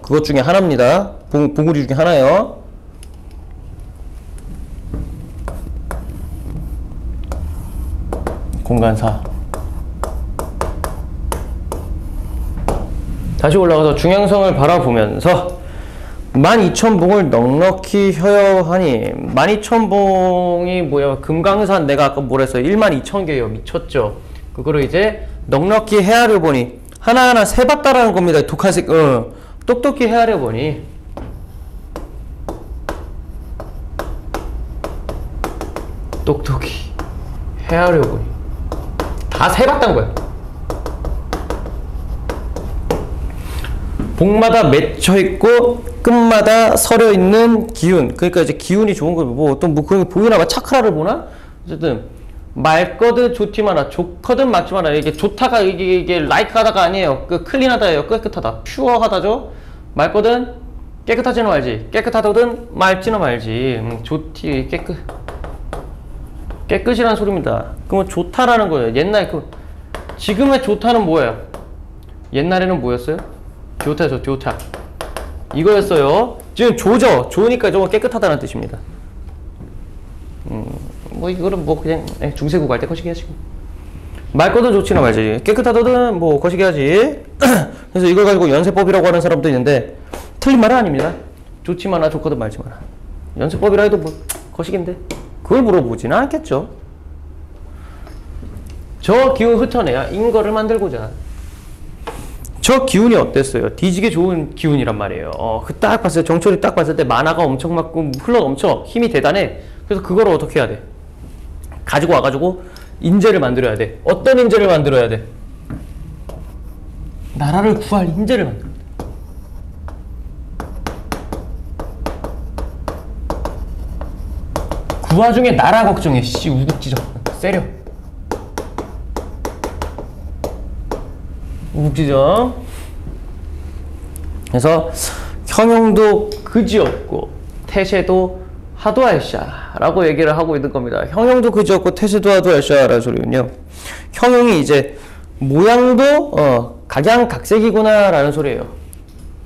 그것 중에 하나입니다. 봉우리 중에 하나예요. 공간사. 다시 올라가서 중앙성을 바라보면서 12,000봉을 넉넉히 혀여하니 12,000봉이 뭐야? 금강산 내가 아까 뭐랬어요? 12,000개요. 미쳤죠? 그거를 이제 넉넉히 헤아려 보니 하나하나 세봤다라는 겁니다. 독한색 똑똑히 헤아려 보니 똑똑히 헤아려 보니 다 세봤다는 거야. 봉마다 맺혀있고 끝마다 서려있는 기운. 그러니까 이제 기운이 좋은 거 뭐 또 뭐 그런 게 보이나 봐. 차크라를 보나? 어쨌든 맑거든 좋지만아 좋거든 맞지만아 이게 좋다가 이게 라이크하다가 아니에요. 그 클린하다예요. 깨끗하다. 퓨어하다죠. 맑거든 깨끗하지는 말지. 깨끗하거든 맑지는 말지. 좋지 깨끗이란 소리입니다. 그러면 좋다라는 거예요. 옛날 지금의 좋다는 뭐예요? 옛날에는 뭐였어요? 좋다죠. 좋다 이거였어요. 지금 조죠. 좋으니까 저거 깨끗하다는 뜻입니다. 뭐 이거는 뭐 그냥 중세국 할 때 거시기 하시고 맑거든 좋지나 말지 깨끗하거든 뭐 거시기 하지. 그래서 이걸 가지고 연세법이라고 하는 사람도 있는데 틀린 말은 아닙니다. 좋지마나 좋거든 말지마나 연세법이라 해도 뭐 거시기인데 그걸 물어보지는 않겠죠. 저 기운 흩어내야 인거를 만들고자. 저 기운이 어땠어요? 뒤지게 좋은 기운이란 말이에요. 그 딱 봤을 때 정철이 딱 봤을 때 만화가 엄청 맞고 흘러 넘쳐 힘이 대단해. 그래서 그걸 어떻게 해야 돼? 가지고 와가지고 인재를 만들어야 돼. 어떤 인재를 만들어야 돼? 나라를 구할 인재를 만들어야 돼. 그 와중에 나라 걱정해. 씨 우국지정 세려. 우국지정. 그래서 형용도 그지없고 태세도 하도할샤라고 얘기를 하고 있는 겁니다. 형용도 그지없고 태세도 하도할샤라는 소리군요. 형용이 이제 모양도 각양각색이구나 라는 소리예요.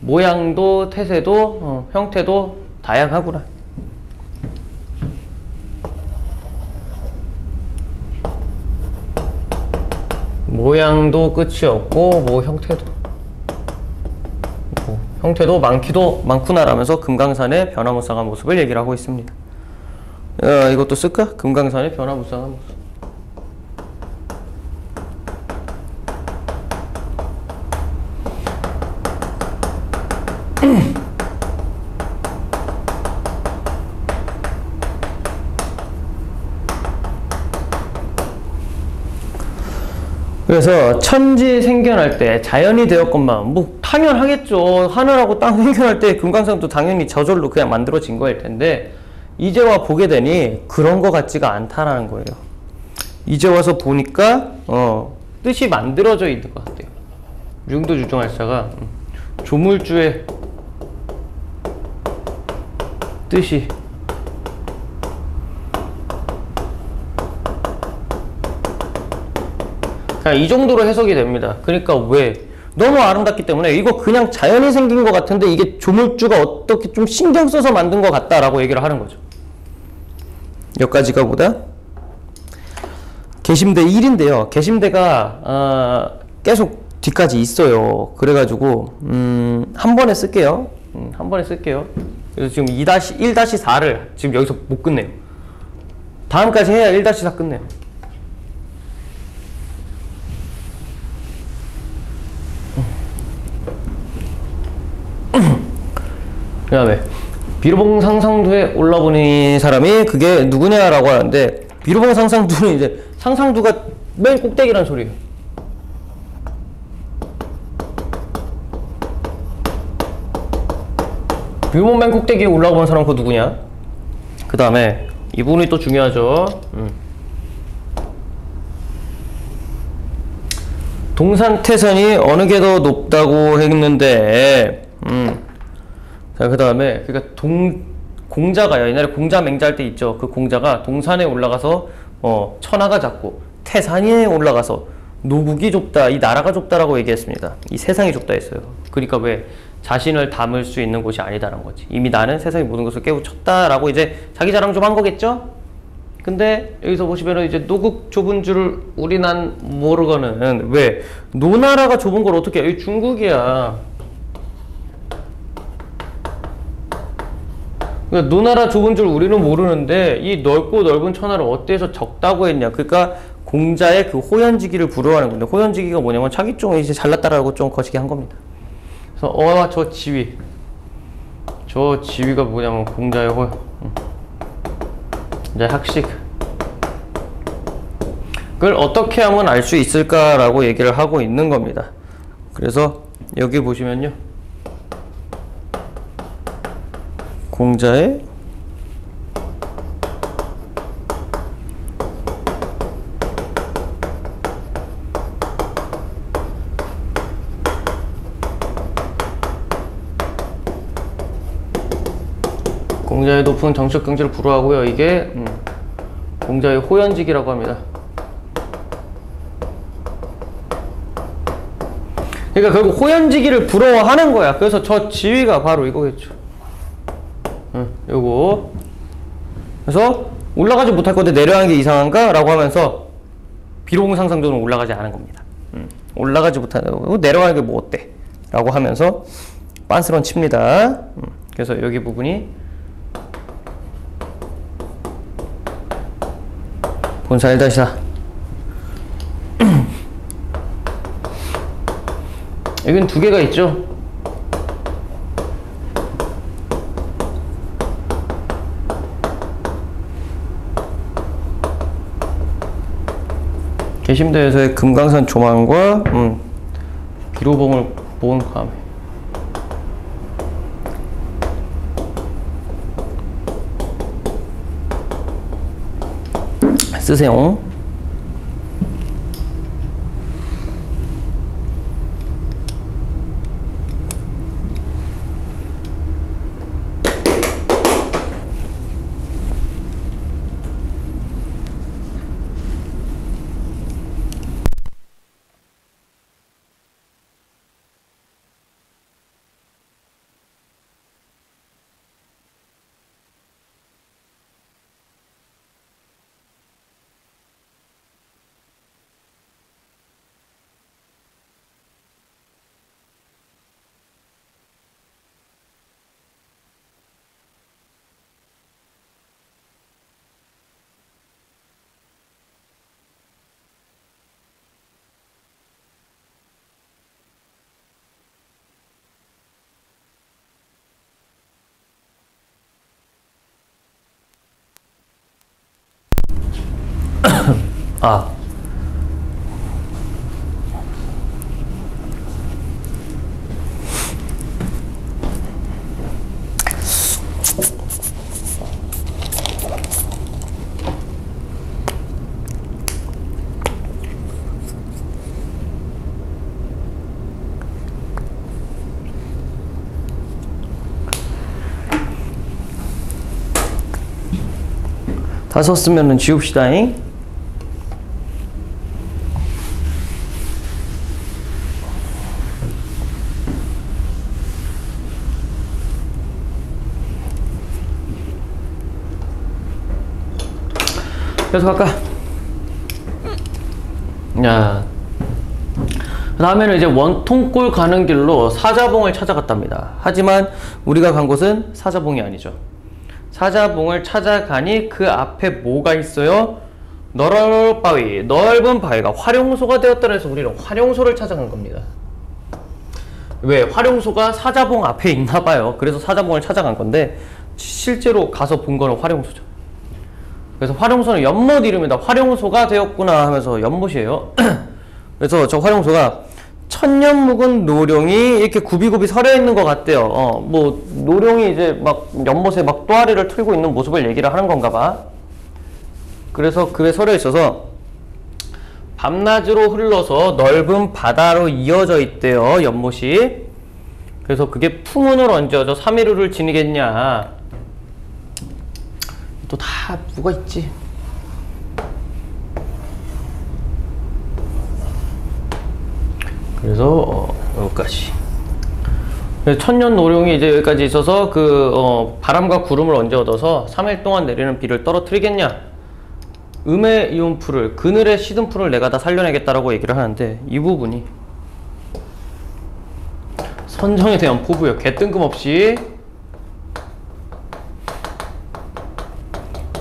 모양도 태세도 형태도 다양하구나. 모양도 끝이 없고 뭐 형태도 많기도 많구나 라면서 금강산의 변화무쌍한 모습을 얘기를 하고 있습니다. 이것도 쓸까? 금강산의 변화무쌍한 모습. 그래서 천지 생겨날 때 자연이 되었건만 뭐 당연하겠죠. 하늘하고 땅 생겨날 때 금강산도 당연히 저절로 그냥 만들어진 거일 텐데 이제 와 보게 되니 그런 거 같지가 않다라는 거예요. 이제 와서 보니까 뜻이 만들어져 있는 것 같아요. 융도 주정할사가 조물주의 뜻이 그냥 이 정도로 해석이 됩니다. 그러니까 왜? 너무 아름답기 때문에 이거 그냥 자연이 생긴 것 같은데 이게 조물주가 어떻게 좀 신경 써서 만든 것 같다라고 얘기를 하는 거죠. 여기까지가 보다 계심대 1인데요. 계심대가 계속 뒤까지 있어요. 그래가지고 한 번에 쓸게요. 한 번에 쓸게요. 그래서 지금 1-4를 지금 여기서 못 끝내요. 다음까지 해야 1-4 끝내요. 그 다음에 비로봉 상상두에 올라보니 사람이 그게 누구냐라고 하는데 비로봉 상상두는 이제 상상두가 맨 꼭대기란 소리예요. 비로봉 맨 꼭대기에 올라본 사람 그거 누구냐? 그 다음에 이 부분이 또 중요하죠. 동산태산이 어느 게 더 높다고 했는데 자, 그 다음에 그러니까 공자가요. 옛날에 공자 맹자할 때 있죠. 그 공자가 동산에 올라가서 천하가 작고 태산에 올라가서 노국이 좁다, 이 나라가 좁다라고 얘기했습니다. 이 세상이 좁다 했어요. 그러니까 왜 자신을 담을 수 있는 곳이 아니다라는 거지. 이미 나는 세상의 모든 것을 깨우쳤다라고 이제 자기 자랑 좀 한 거겠죠? 근데 여기서 보시면은 이제 노국 좁은 줄 우리 난 모르거는. 왜? 노나라가 좁은 걸 어떻게 해? 여기 중국이야. 그러니까 노나라 좁은 줄 우리는 모르는데 이 넓고 넓은 천하를 어때서 적다고 했냐. 그러니까 공자의 그 호연지기를 부러워하는 건데, 호연지기가 뭐냐면 자기 좀 이제 잘났다라고 좀 거시기 한 겁니다. 그래서 저 지위가 뭐냐면 공자의 이제 학식. 그걸 어떻게 하면 알 수 있을까라고 얘기를 하고 있는 겁니다. 그래서 여기 보시면요, 공자의 높은 정치적 경지를 부러워하고요. 이게 공자의 호연직이라고 합니다. 그러니까 결국 호연지기를 부러워하는 거야. 그래서 저 지위가 바로 이거겠죠. 요거. 그래서 올라가지 못할 건데 내려가는 게 이상한가? 라고 하면서 비로공상상조는 올라가지 않은 겁니다. 올라가지 못하는, 내려가는 게 뭐 어때? 라고 하면서 빤스런 칩니다. 그래서 여기 부분이 본사 1-4. 여기는 두 개가 있죠. 개심대에서의 금강산 조망과 비로봉을 본 감에 쓰세요. 아, 다 썼으면은 지웁시다잉. 계속 할까? 야, 그 다음에는 이제 원통골 가는 길로 사자봉을 찾아갔답니다. 하지만 우리가 간 곳은 사자봉이 아니죠. 사자봉을 찾아가니 그 앞에 뭐가 있어요? 넓은 바위가 활용소가 되었다고 해서 우리는 활용소를 찾아간 겁니다. 왜? 활용소가 사자봉 앞에 있나 봐요. 그래서 사자봉을 찾아간 건데 실제로 가서 본 거는 활용소죠. 그래서 활용소는 연못 이름이다. 활용소가 되었구나 하면서 연못이에요. 그래서 저 활용소가 천년 묵은 노룡이 이렇게 굽이굽이 서려 있는 것 같대요. 뭐 노룡이 이제 막 연못에 막 또아리를 틀고 있는 모습을 얘기를 하는 건가 봐. 그래서 그에 서려 있어서 밤낮으로 흘러서 넓은 바다로 이어져 있대요, 연못이. 그래서 그게 풍운을 얹어서 삼일우를 지니겠냐. 또 다 뭐가 있지. 그래서 여기까지. 천년 노룡이 이제 여기까지 있어서 그 바람과 구름을 언제 얻어서 3일 동안 내리는 비를 떨어뜨리겠냐 음의 이온 풀을, 그늘의 시든 풀을 내가 다 살려내겠다라고 얘기를 하는데, 이 부분이 선정에 대한 포부예요. 개뜬금없이.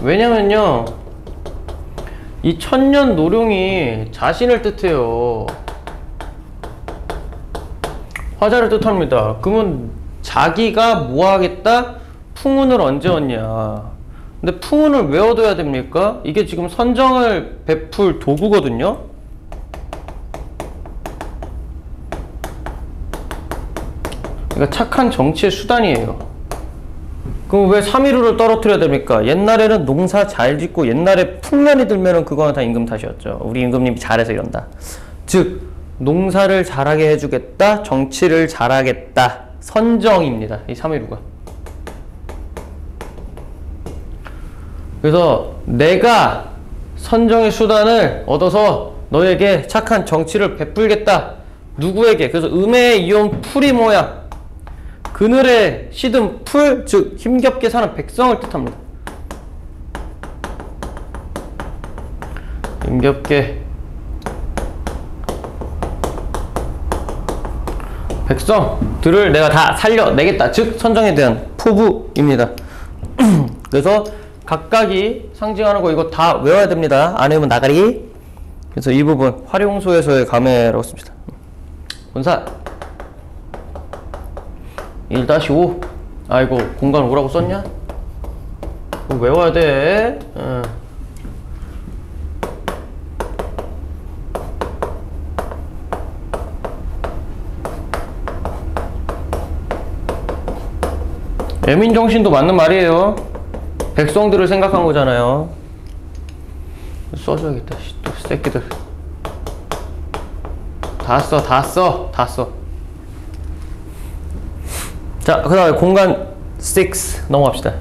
왜냐면요, 이 천년 노룡이 자신을 뜻해요. 화자를 뜻합니다. 그러면 자기가 뭐 하겠다? 풍운을 언제 얻냐? 근데 풍운을 왜 얻어야 됩니까? 이게 지금 선정을 베풀 도구거든요. 그러니까 착한 정치의 수단이에요. 그럼 왜 3.15를 떨어뜨려야 됩니까? 옛날에는 농사 잘 짓고 옛날에 풍년이 들면은 그거는 다 임금 탓이었죠. 우리 임금님이 잘해서 이런다. 즉 농사를 잘하게 해주겠다, 정치를 잘하겠다, 선정입니다. 이 3.15가. 그래서 내가 선정의 수단을 얻어서 너에게 착한 정치를 베풀겠다. 누구에게? 그래서 음의 이온 풀이 뭐야? 그늘에 시든 풀, 즉 힘겹게 사는 백성을 뜻합니다. 힘겹게 백성들을 내가 다 살려내겠다. 즉 선정에 대한 포부입니다. 그래서 각각이 상징하는 거 이거 다 외워야 됩니다. 안 외우면 나가리. 그래서 이 부분 활용소에서의 감회라고 씁니다. 본사 1-5. 아이고 공간 5라고 썼냐? 그거 외워야 돼. 애민정신도 맞는 말이에요. 백성들을 생각한 거잖아요. 써줘야겠다. 또 새끼들 다 써. 자, 그 다음에 공간 6 넘어갑시다.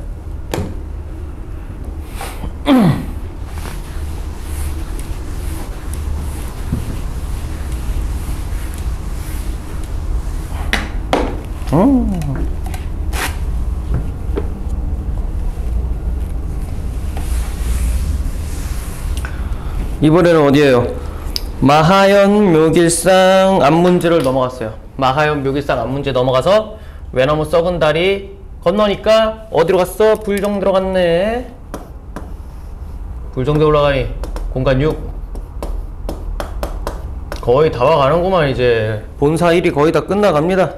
이번에는 어디에요? 마하연 묘길상 앞문제를 넘어갔어요. 마하연 묘길상 앞문제 넘어가서 외나무 썩은 다리 건너니까 어디로 갔어? 불정 들어갔네. 불정대 올라가니 공간 6 거의 다 와가는구만. 이제 본사 1이 거의 다 끝나갑니다.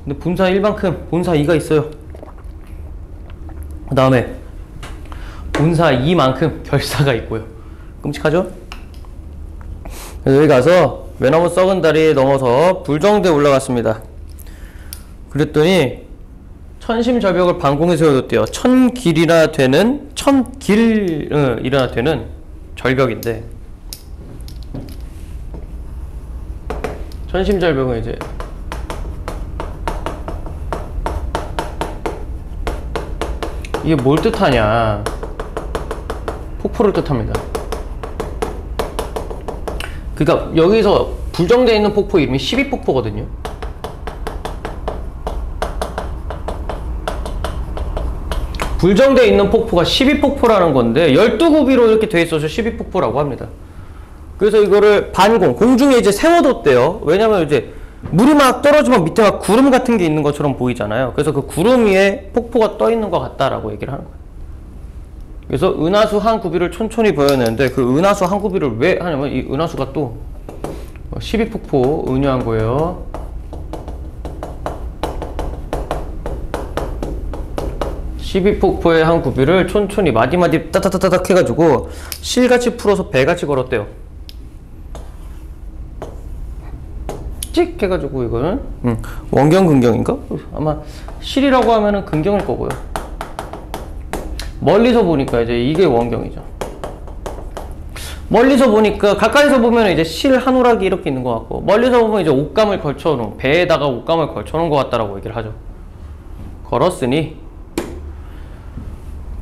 근데 본사 1만큼 본사 2가 있어요. 그 다음에 본사 2만큼 결사가 있고요. 끔찍하죠? 그래서 여기 가서 외나무 썩은 다리 넘어서 불정대에 올라갔습니다. 그랬더니 천심절벽을 반공에 세워뒀대요. 천길이나 되는 절벽인데, 천심절벽은 이제 이게 뭘 뜻하냐? 폭포를 뜻합니다. 그러니까 여기서 불정대에 있는 폭포 이름이 12폭포거든요. 불정대에 있는 폭포가 12폭포라는 건데 12구비로 이렇게 돼 있어서 12폭포라고 합니다. 그래서 이거를 반공, 공중에 이제 세워뒀대요. 왜냐면 이제 물이 막 떨어지면 밑에 막 구름 같은 게 있는 것처럼 보이잖아요. 그래서 그 구름 위에 폭포가 떠 있는 것 같다라고 얘기를 하는 거예요. 그래서 은하수 한 구비를 촌촌히 보여내는데, 그 은하수 한 구비를 왜 하냐면 이 은하수가 또 12폭포 은유한 거예요. 폭포의 한 구비를 촌촌히 마디마디 따다다닥 해가지고 실같이 풀어서 배같이 걸었대요. 찍 해가지고 이거는 원경 근경인가? 아마 실이라고 하면은 근경일 거고요. 멀리서 보니까 이제 이게 원경이죠. 멀리서 보니까, 가까이서 보면 이제 실 한 오락이 이렇게 있는 것 같고, 멀리서 보면 이제 옷감을 걸쳐놓은, 배에다가 옷감을 걸쳐놓은 것 같다라고 얘기를 하죠. 걸었으니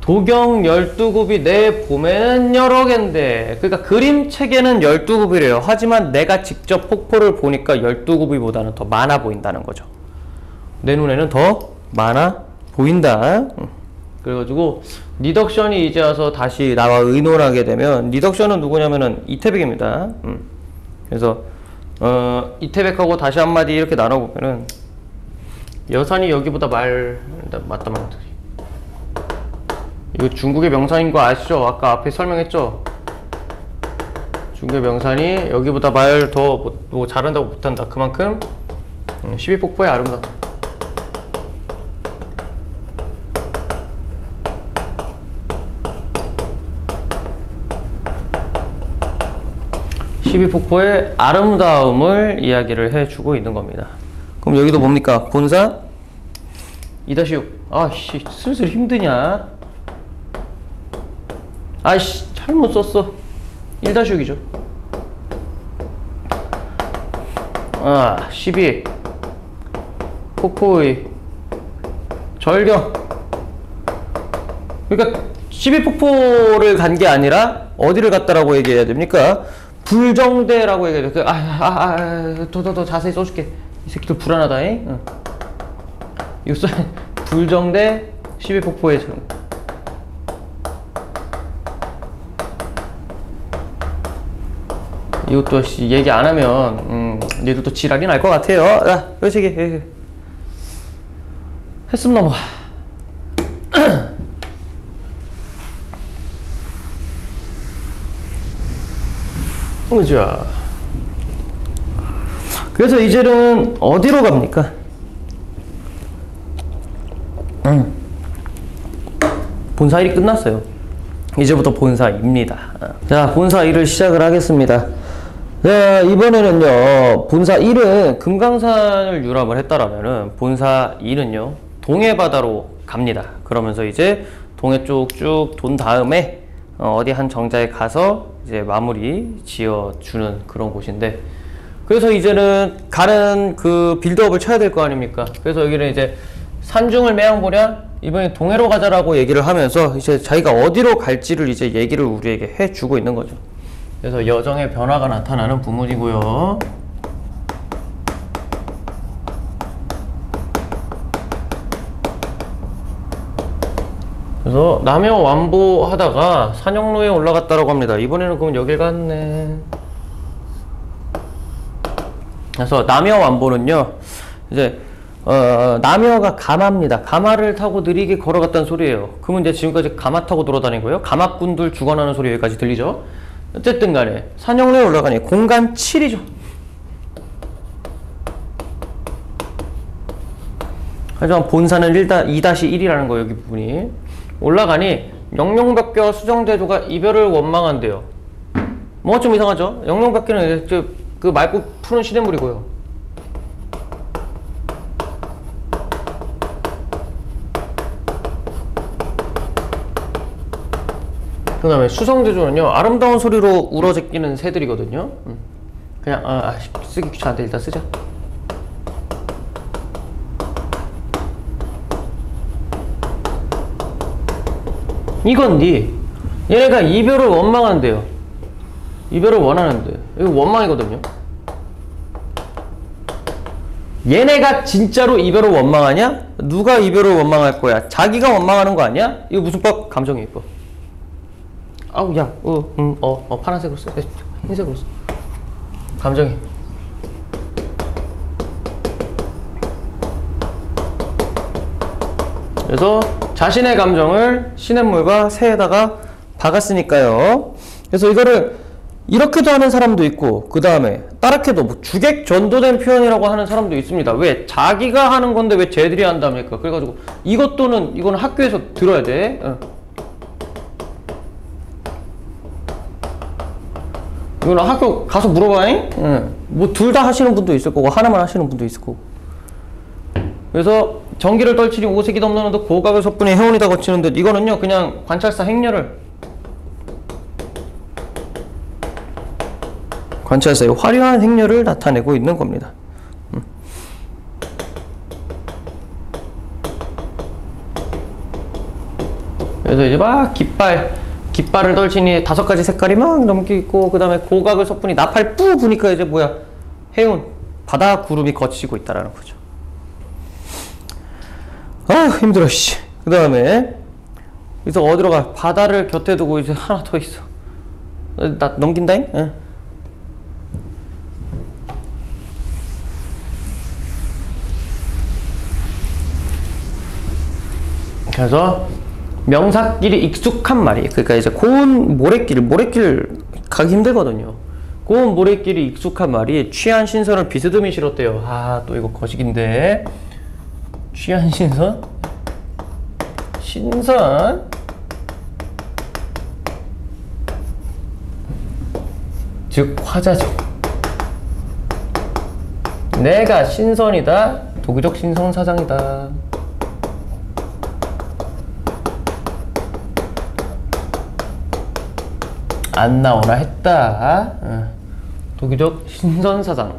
도경 12굽이 내 봄에는 여러 갠데, 그러니까 그림책에는 12굽이래요. 하지만 내가 직접 폭포를 보니까 12굽이보다는 더 많아 보인다는 거죠. 내 눈에는 더 많아 보인다. 그래가지고 리덕션이 이제 와서 다시 나와 의논하게 되면, 리덕션은 누구냐면은 이태백입니다. 그래서 이태백하고 다시 한마디 이렇게 나눠보면은, 여산이 여기보다 맞다. 이거 중국의 명산인 거 아시죠? 아까 앞에 설명했죠? 중국의 명산이 여기보다 말 더 뭐 잘한다고 못한다. 그만큼 12폭포의 아름다움. 시비폭포의 아름다움을 이야기를 해주고 있는 겁니다. 그럼 여기도 뭡니까? 본사 2-6. 아씨, 슬슬 힘드냐? 아이씨, 잘못 썼어. 1-6이죠. 12 폭포의 절경. 그러니까 12폭포를 간 게 아니라 어디를 갔다라고 얘기해야 됩니까? 불정대라고 얘기해야 돼. 더 자세히 써줄게. 이 새끼들 불안하다잉. 응. 이거 써. 불정대 12폭포의 절. 이것도 얘기 안 하면 얘도 또 지랄이 날 것 같아요. 야, 그렇지. 했음 넘어. 자, 그래서 이제는 어디로 갑니까? 본사 1이 끝났어요. 이제부터 본사 2입니다. 자, 본사 2를 시작을 하겠습니다. 자, 이번에는요, 본사 1은 금강산을 유람을 했다라면은 본사 2는요, 동해 바다로 갑니다. 그러면서 이제 동해 쪽 쭉 돈 다음에 어디 한 정자에 가서 이제 마무리 지어주는 그런 곳인데, 그래서 이제는 가는 그 빌드업을 쳐야 될 거 아닙니까? 그래서 여기는 이제 산중을 매양보랴 이번에 동해로 가자라고 얘기를 하면서 이제 자기가 어디로 갈지를 이제 얘기를 우리에게 해주고 있는 거죠. 그래서 여정의 변화가 나타나는 부문이고요. 그래서 남해 완보 하다가 산영로에 올라갔다라고 합니다. 이번에는 그럼 여길 갔네. 그래서 남해 완보는요, 이제 남해가 가마입니다. 가마를 타고 느리게 걸어갔다는 소리예요. 그러면 이제 지금까지 가마 타고 돌아다니고요, 가마꾼들 죽어나는 소리 여기까지 들리죠. 어쨌든 간에 산영로에 올라가니 공간 7이죠. 하지만 본사는 2-1이라는 거예요. 여기 부분이 올라가니 영룡백교와 수정대조가 이별을 원망한대요. 뭔가 좀 이상하죠? 영룡백교는 그 맑고 푸른 시냇물이고요, 그 다음에 수성대조는요, 아름다운 소리로 울어제끼는 새들이거든요. 그냥 쓰기 귀찮은데 일단 쓰자. 이건디 얘네가 이별을 원망한대요. 이별을 원하는데 이거 원망이거든요. 얘네가 진짜로 이별을 원망하냐? 누가 이별을 원망할 거야? 자기가 원망하는 거 아니야? 이거 무슨 법? 감정이 이뻐. 아우 야, 파란색으로 써, 흰색으로 써. 감정이. 그래서 자신의 감정을 시냇물과 새에다가 박았으니까요. 그래서 이거를 이렇게도 하는 사람도 있고, 그 다음에 따라해도 뭐 주객 전도된 표현이라고 하는 사람도 있습니다. 왜? 자기가 하는 건데 왜 쟤들이 한답니까? 그래가지고 이거는 학교에서 들어야 돼. 이거는 학교 가서 물어봐잉? 뭐 둘 다 하시는 분도 있을 거고 하나만 하시는 분도 있을 거고. 그래서 전기를 떨치니 오색이 덮는 듯 고각을 섣분히 해온이다 거치는 듯, 이거는요 그냥 관찰사 행렬을, 관찰사의 화려한 행렬을 나타내고 있는 겁니다. 그래서 이제 막 깃발을 떨치니 5가지 색깔이 막 넘기고, 그 다음에 고각을 섣분히 나팔 뿌 부니까 이제 뭐야, 해운 바다 구름이 거치고 있다라는 거죠. 힘들어 씨. 그 다음에 그래서 어디로 가? 바다를 곁에 두고 이제 하나 더 있어. 나 넘긴다잉? 예. 그래서 명사끼리 익숙한 말이, 그러니까 이제 고운 모래길 가기 힘들거든요. 고운 모래길이 익숙한 말이 취한 신선을 비스듬히 실었대요. 아, 또 이거 거식인데. 취한 신선? 즉 화자죠. 내가 신선이다. 도기적 신선사장이다. 안 나오나 했다. 도기적 신선사장.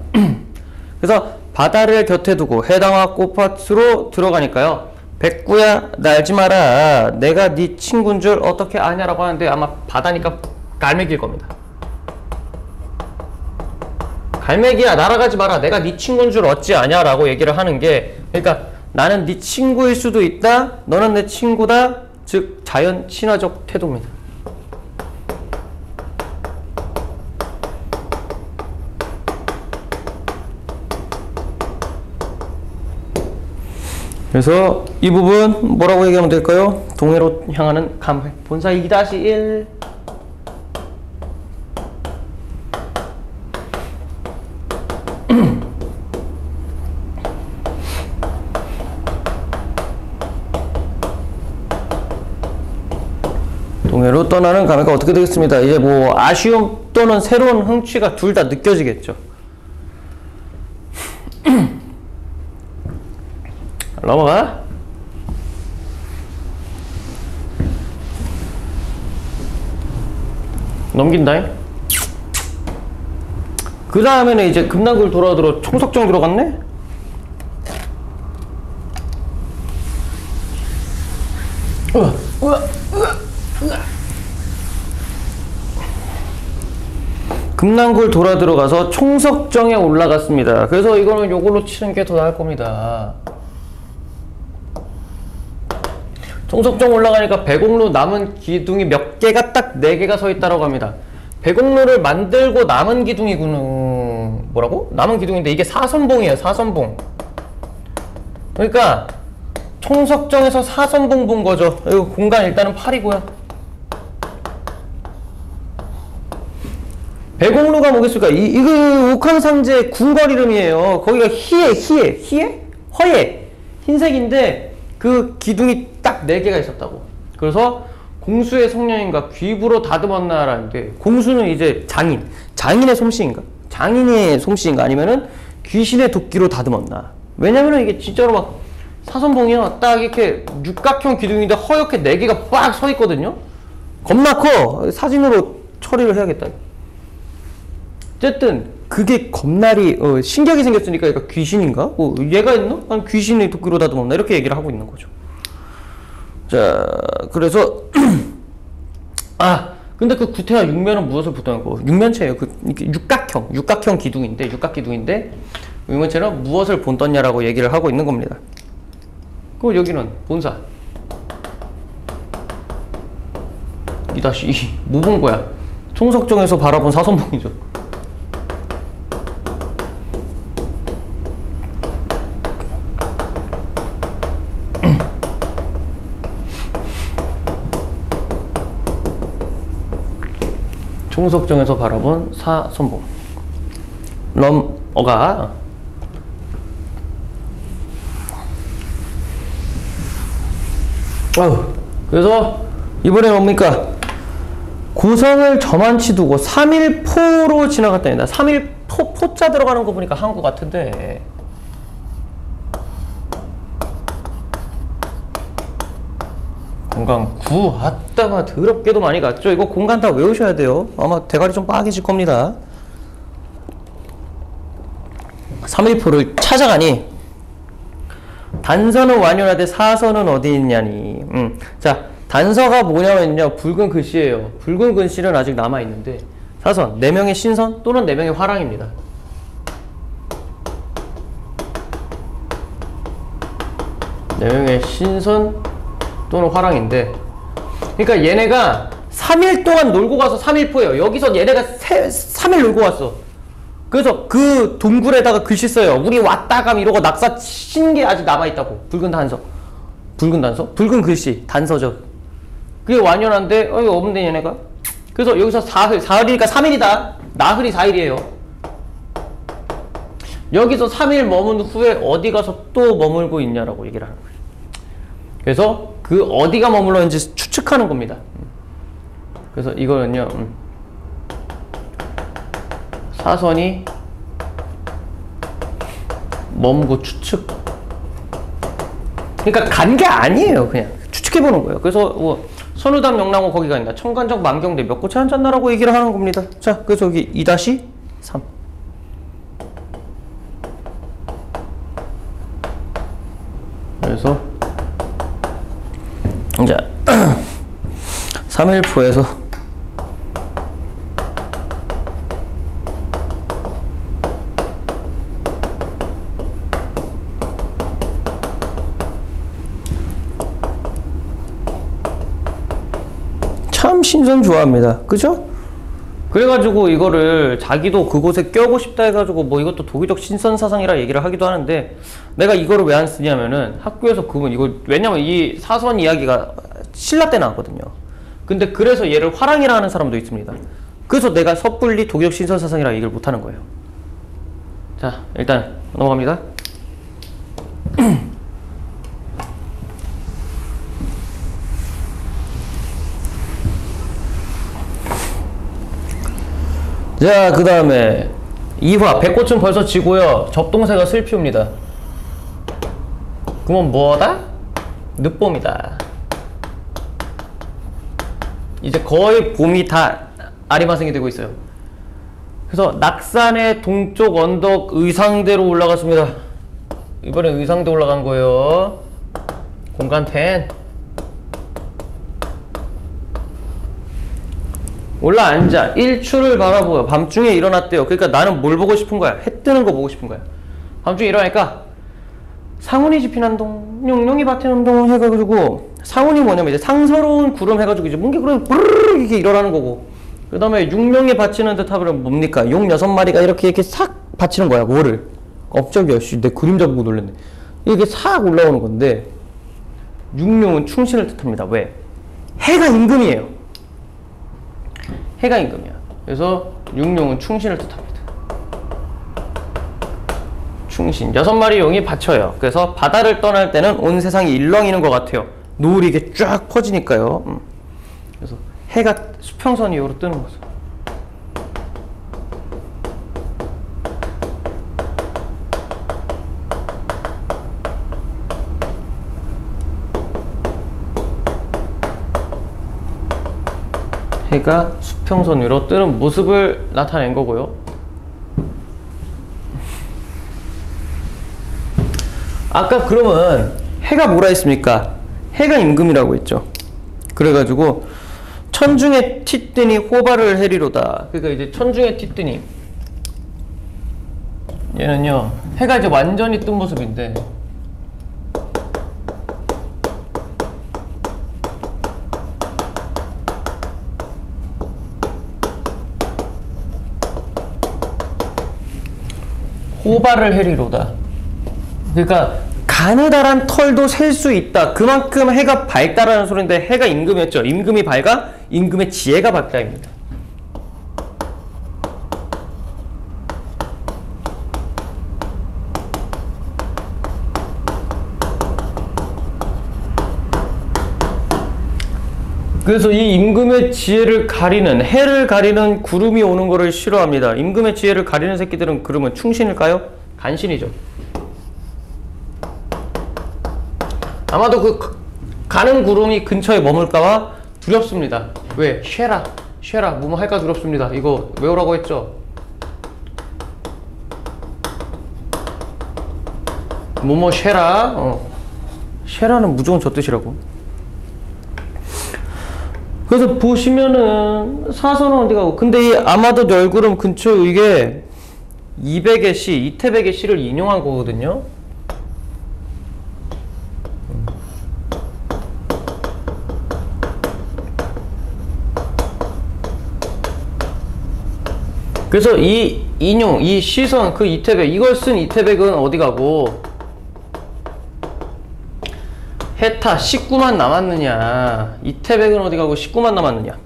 그래서 바다를 곁에 두고 해당화 꽃밭으로 들어가니까요. 백구야 날 알지 마라. 내가 네 친구인 줄 어떻게 아냐라고 하는데 아마 바다니까 갈매기일 겁니다. 갈매기야 날아가지 마라. 내가 네 친구인 줄 어찌 아냐라고 얘기를 하는 게, 그러니까 나는 네 친구일 수도 있다. 너는 내 친구다. 즉 자연 친화적 태도입니다. 그래서 이 부분 뭐라고 얘기하면 될까요? 동해로 향하는 감회. 본사 2-1. 동해로 떠나는 감회가 어떻게 되겠습니다. 이제 뭐 아쉬움 또는 새로운 흥취가 둘 다 느껴지겠죠. 넘어가. 넘긴다잉. 그 다음에는 이제 금남굴 돌아들어 청석정 들어갔네? 금남굴 돌아 들어가서 총석정에 올라갔습니다. 그래서 이거는 요걸로 치는 게 더 나을 겁니다. 총석정 올라가니까 배곡루 남은 기둥이 몇 개가 딱 4개가 서 있다고 합니다. 배곡루를 만들고 남은 기둥이구나. 뭐라고? 남은 기둥인데 이게 사선봉이에요. 사선봉. 그러니까 총석정에서 사선봉 본 거죠. 이거 공간 일단은 8이고요. 배곡루가 뭐겠습니까? 이거 옥황상제 궁궐 이름이에요. 거기가 희애? 허예. 흰색인데 그 기둥이 딱 4개가 있었다고. 그래서 공수의 성령인가 귀부로 다듬었나라는 게, 공수는 이제 장인의 솜씨인가? 장인의 솜씨인가? 아니면은 귀신의 도끼로 다듬었나? 왜냐면은 이게 진짜로 막 사선봉이요. 딱 이렇게 육각형 기둥인데 허옇게 4개가 빡 서 있거든요? 겁나 커. 사진으로 처리를 해야겠다. 어쨌든 그게 겁나리 신기하게 생겼으니까 얘가 귀신인가? 얘가 있나? 아니 귀신의 도끼로 다듬었나? 이렇게 얘기를 하고 있는 거죠. 자, 그래서 근데 그 구태와 육면은 무엇을 보던 거? 육면체예요. 그 육각형 기둥인데, 육각기둥인데 육면체는 무엇을 본떴냐라고 얘기를 하고 있는 겁니다. 그리고 여기는 본사 2-2 뭐 본 거야? 총석정에서 바라본 사선봉이죠. 총석정에서 바라본 사선봉. 넘어가. 그래서 이번에 뭡니까? 고성을 저만치 두고 3일포로 지나갔답니다. 3일포, 포자 들어가는 거 보니까 한국 같은데. 공간 9. 아따마 더럽게도 많이 갔죠. 이거 공간 다 외우셔야 돼요. 아마 대가리 좀 빠개질 겁니다. 3일포를 찾아가니 단서는 완연하되 사서는 어디 있냐니. 자, 단서가 뭐냐면요, 붉은 글씨예요. 붉은 글씨는 아직 남아있는데, 사선 4명의 신선 또는 4명의 화랑입니다. 네 명의 신선 또는 화랑인데, 그러니까 얘네가 3일 동안 놀고 가서 3일포예요. 여기서 얘네가 3일 놀고 왔어. 그래서 그 동굴에다가 글씨 써요. 우리 왔다 감 이러고 낙사 친 게 아직 남아있다고. 붉은 단서. 붉은 단서? 붉은 글씨. 단서죠. 그게 완연한데 이거 없네 얘네가. 그래서 여기서 사흘이니까 3일이다. 나흘이 4일이에요. 여기서 3일 머문 후에 어디 가서 또 머물고 있냐라고 얘기를 하는 거예요. 그래서 그 어디가 머물렀는지 추측하는 겁니다. 그래서 이거는요, 사선이 머무고 추측. 그러니까 간 게 아니에요. 그냥 추측해보는 거예요. 그래서 뭐 선우담 영랑호 거기가 있나, 청간적 만경대 몇 곳에 앉았나라고 얘기를 하는 겁니다. 자, 그래서 여기 2-3. 그래서 이제 3일포에서 참 신선 좋아합니다. 그죠? 그래가지고 이거를 자기도 그곳에 껴고 싶다 해가지고 뭐 이것도 도기적 신선사상이라 얘기를 하기도 하는데, 내가 이거를 왜 안 쓰냐면은 학교에서 그분 이거 왜냐면 이 사선 이야기가 신라 때 나왔거든요. 근데 그래서 얘를 화랑이라 하는 사람도 있습니다. 그래서 내가 섣불리 도기적 신선사상이라 얘기를 못하는 거예요. 자, 일단 넘어갑니다. 자, 그 다음에 2화 백꽃은 벌써 지고요. 접동새가 슬피웁니다. 그러면 뭐다? 늦봄이다. 이제 거의 봄이 다 아리마생이 되고 있어요. 그래서 낙산의 동쪽 언덕 의상대로 올라갔습니다. 이번에 의상대 올라간 거예요. 공간펜 올라앉아 일출을 바라보여. 밤중에 일어났대요. 그러니까 나는 뭘 보고 싶은 거야? 해 뜨는 거 보고 싶은 거야. 밤중에 일어나니까 상운이 지핀 한동, 용룡이 밭에 운동 해가지고, 상운이 뭐냐면 이제 상서로운 구름 해가지고 이제 뭔가 그런 브르르 이렇게 일어나는 거고, 그 다음에 육룡이 받치는 듯 하면 뭡니까? 용 6마리가 이렇게 싹 받치는 거야. 뭐를? 깜짝이야. 내 그림자 보고 놀랐네. 이렇게 싹 올라오는 건데, 육룡은 충신을 뜻합니다. 왜? 해가 임금이에요. 해가 임금이야. 그래서 육룡은 충신을 뜻합니다. 충신. 6마리 용이 받쳐요. 그래서 바다를 떠날 때는 온 세상이 일렁이는 것 같아요. 노을이 이게 쫙 퍼지니까요. 그래서 해가 수평선 이후로 뜨는 거죠. 해가 수평선 위로 뜨는 모습을 나타낸 거고요. 아까 그러면 해가 뭐라 했습니까? 해가 임금이라고 했죠. 그래가지고 천중에 튀뜨니 호발을 해리로다. 그러니까 이제 천중에 튀뜨니, 얘는요 해가 이제 완전히 뜬 모습인데, 호발을 해리로다. 그러니까 가느다란 털도 셀 수 있다. 그만큼 해가 밝다라는 소리인데, 해가 임금이었죠. 임금이 밝아? 임금의 지혜가 밝다입니다. 그래서 이 임금의 지혜를 가리는, 해를 가리는 구름이 오는 거를 싫어합니다. 임금의 지혜를 가리는 새끼들은 그러면 충신일까요? 간신이죠. 아마도 그 가는 구름이 근처에 머물까봐 두렵습니다. 왜? 쉐라 뭐뭐 할까 두렵습니다. 이거 외우라고 했죠. 뭐뭐 쉐라. 쉐라는 무조건 저 뜻이라고. 그래서 보시면은 사선은 어디 가고, 근데 이 아마도 널구름 근처 이게 이백의 시, 이태백의 시를 인용한 거거든요. 그래서 이 인용, 이 시선, 그 이태백, 이걸 쓴 이태백은 어디 가고 해타 19만 남았느냐, 이태백은 어디 가고 19만 남았느냐.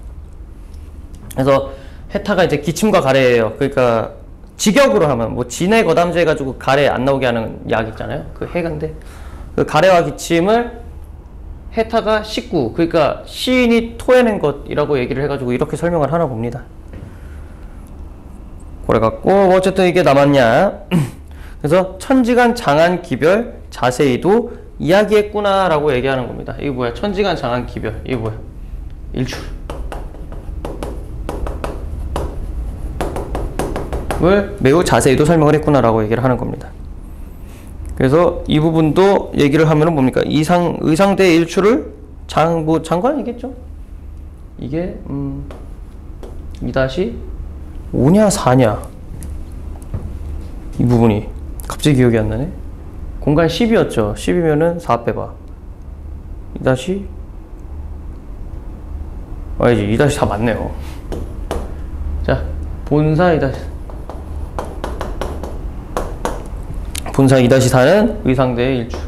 그래서 해타가 이제 기침과 가래예요. 그러니까 직역으로 하면 뭐 진해 거담제 해가지고 가래 안 나오게 하는 약 있잖아요. 그 해간데 그 가래와 기침을 해타가 19, 그러니까 시인이 토해낸 것이라고 얘기를 해가지고 이렇게 설명을 하나 봅니다. 그래갖고 어쨌든 이게 남았냐. 그래서 천지간 장안 기별 자세히도 이야기했구나 라고 얘기하는 겁니다. 이게 뭐야? 천지간 장안 기별, 이게 뭐야? 일출 을 매우 자세히도 설명을 했구나 라고 얘기를 하는 겁니다. 그래서 이 부분도 얘기를 하면은 뭡니까? 의상대 일출을 장관이겠죠? 이게 2-5냐 4냐 이 부분이 갑자기 기억이 안 나네. 공간 10이었죠. 10이면은 4 빼봐. 2- 아니지, 2-4 맞네요. 자, 본사 2-4는 의상대의 일출.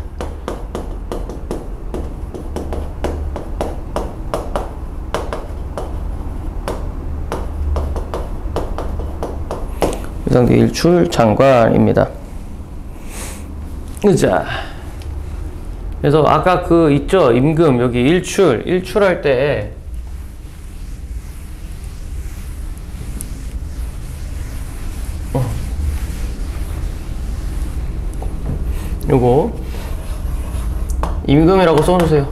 의상대 일출 장관입니다. 자, 그래서 아까 그 있죠, 임금 여기 일출할 때 요거 임금이라고 써놓으세요.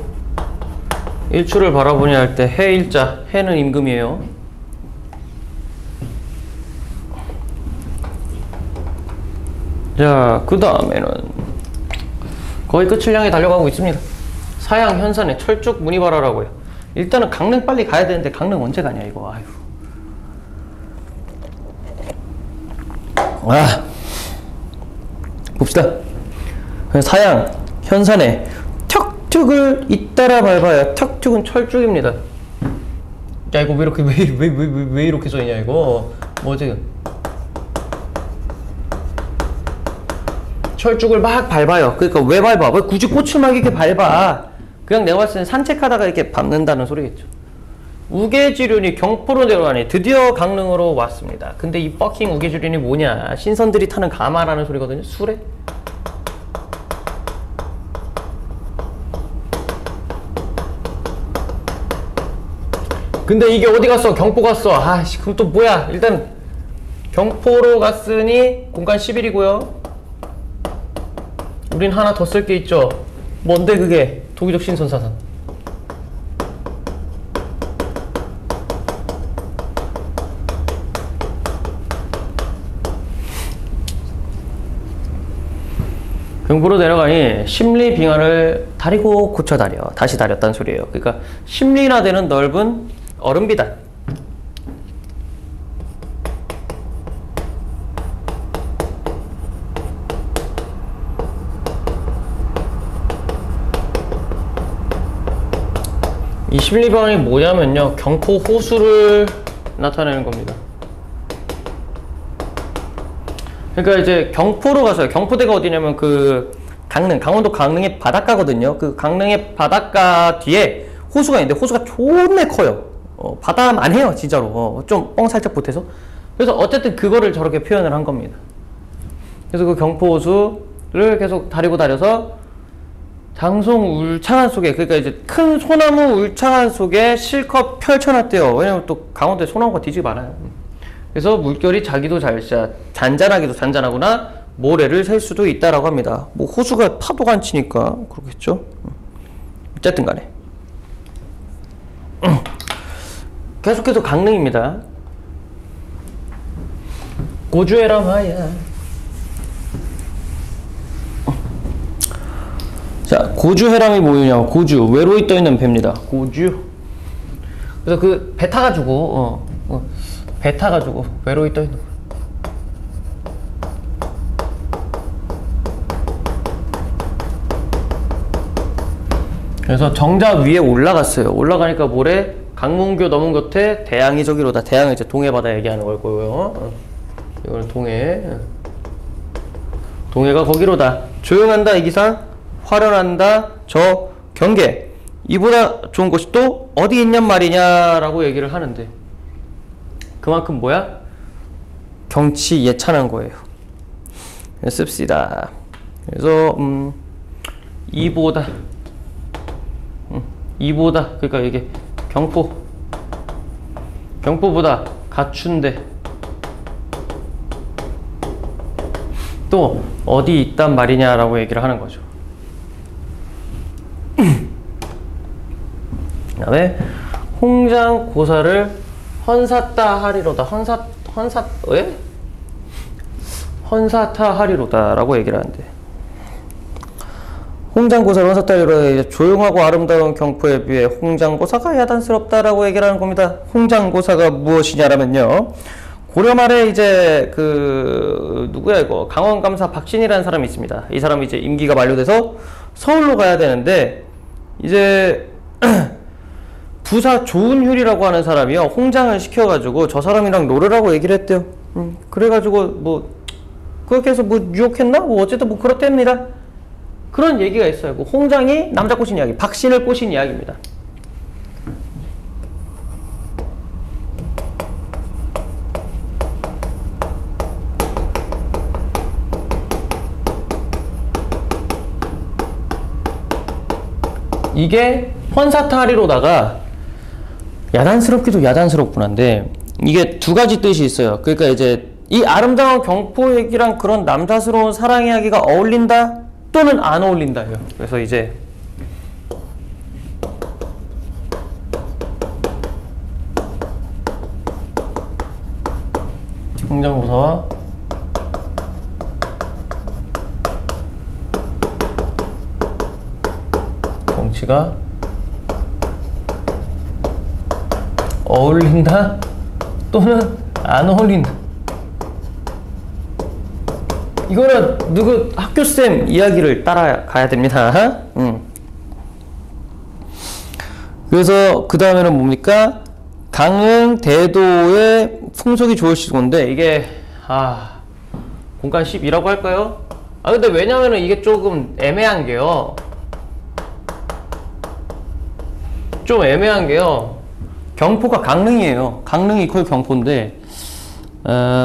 일출을 바라보니 할 때 해일자, 해는 임금이에요. 자, 그 다음에는 거의 끝을 향해 달려가고 있습니다. 사양 현산에 철쭉 문의바라라고요. 일단은 강릉 빨리 가야 되는데 강릉 언제 가냐 이거. 아휴. 봅시다. 사양 현산에 턱툭을 잇따라 밟아야. 턱툭은 철쭉입니다. 야 이거 왜 이렇게 왜 이렇게 써있냐 이거. 뭐지? 철쭉을 막 밟아요. 그러니까 왜 밟아? 왜 굳이 꽃을 막 이렇게 밟아? 그냥 내가 봤을 땐 산책하다가 이렇게 밟는다는 소리겠죠. 우계지륜이 경포로 내려가니 드디어 강릉으로 왔습니다. 근데 이 버킹 우계지륜이 뭐냐? 신선들이 타는 가마라는 소리거든요. 수레? 근데 이게 어디 갔어? 경포 갔어. 아씨, 그럼 또 뭐야? 일단 경포로 갔으니 공간 11이고요. 우린 하나 더 쓸 게 있죠. 뭔데 그게? 도기적 신선사상. 경포로 내려가니 심리 빙하를 다리고 고쳐 다려. 다시 다렸다는 소리예요. 그러니까 심리나 되는 넓은 얼음비단. 이 심리방이 뭐냐면요, 경포 호수를 나타내는 겁니다. 그러니까 이제 경포로 가서요. 경포대가 어디냐면 그 강릉, 강원도 강릉의 바닷가거든요. 그 강릉의 바닷가 뒤에 호수가 있는데 호수가 존나 커요. 바다만 해요 진짜로. 좀 뻥 살짝 보태서. 그래서 어쨌든 그거를 저렇게 표현을 한 겁니다. 그래서 그 경포 호수를 계속 다리고 다려서 장송 울창한 속에, 그러니까 이제 큰 소나무 울창한 속에 실컷 펼쳐놨대요. 왜냐면 또 강원도에 소나무가 뒤지게 많아요. 그래서 물결이 자기도 잘샤, 잔잔하기도 잔잔하구나, 모래를 셀 수도 있다라고 합니다. 뭐 호수가 파도가 안 치니까 그렇겠죠. 어쨌든 간에 계속해서 강릉입니다. 고주해라 마야. 자, 고주해람이 뭐냐면 고주, 외로이 떠있는 배입니다. 고주. 그래서 그 배 타가지고 배 타가지고 외로이 떠있는 거. 그래서 정자 위에 올라갔어요. 올라가니까 모래 강문교 넘은 겉에 대양이 저기로다. 대양은 이제 동해바다 얘기하는 걸 거고요. 이거는 동해. 동해가 거기로다. 조용한다 이 기사, 화려한다 저 경계. 이보다 좋은 곳이 또 어디 있냔 말이냐라고 얘기를 하는데, 그만큼 뭐야? 경치 예찬한 거예요. 씁시다. 그래서 이보다 이보다, 그러니까 이게 경포보다 갖춘데 또 어디 있단 말이냐라고 얘기를 하는 거죠. 그다음에 홍장고사를 헌사따 하리로다. 헌사타 하리로다라고 얘기를 하는데, 홍장고사를 헌사따 하리로다. 조용하고 아름다운 경포에 비해 홍장고사가 야단스럽다라고 얘기를 하는 겁니다. 홍장고사가 무엇이냐라면요, 고려 말에 이제 누구야 이거, 강원감사 박신이라는 사람이 있습니다. 이 사람이 이제 임기가 만료돼서 서울로 가야 되는데, 이제 부사 조은휼이라고 하는 사람이요, 홍장을 시켜가지고 저 사람이랑 놀으라고 얘기를 했대요. 그래가지고 뭐 그렇게 해서 뭐 유혹했나? 뭐 어쨌든 뭐 그렇답니다. 그런 얘기가 있어요. 홍장이 남자 꼬신 이야기, 박신을 꼬신 이야기입니다. 이게 헌사타하리로다가 야단스럽기도 야단스럽구나인데, 이게 두 가지 뜻이 있어요. 그러니까 이제 이 아름다운 경포 얘기랑 그런 남사스러운 사랑 이야기가 어울린다 또는 안 어울린다예요. 그래서 이제 홍장고사와 경치가 어울린다 또는 안 어울린다. 이거는 누구 학교쌤 이야기를 따라가야 됩니다. 그래서 그 다음에는 뭡니까? 강릉 대도의 풍속이 좋으실 건데, 이게 공간 10이라고 할까요? 근데 왜냐면은 이게 조금 애매한 게요, 경포가 강릉이에요. 강릉이 거의 경포인데,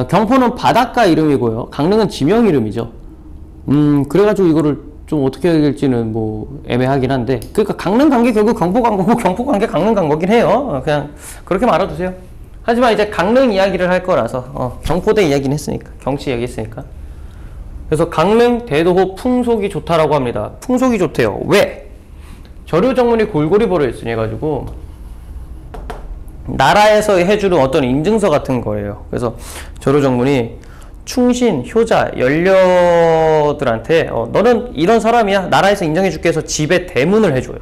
경포는 바닷가 이름이고요, 강릉은 지명 이름이죠. 그래가지고 이거를 좀 어떻게 해야 될지는 뭐 애매하긴 한데, 그러니까 강릉 간 게 결국 경포 간 거고, 경포 간 게 강릉 간 거긴 해요. 그냥 그렇게 말아두세요. 하지만 이제 강릉 이야기를 할 거라서 경포대 이야기는 했으니까, 경치 이야기 했으니까. 그래서 강릉 대도호 풍속이 좋다라고 합니다. 풍속이 좋대요. 왜? 저류정문이 골고리 벌어있으니 해가지고 나라에서 해주는 어떤 인증서 같은 거예요. 그래서 저류정문이 충신, 효자, 연료들한테 너는 이런 사람이야, 나라에서 인정해줄게 해서 집에 대문을 해줘요.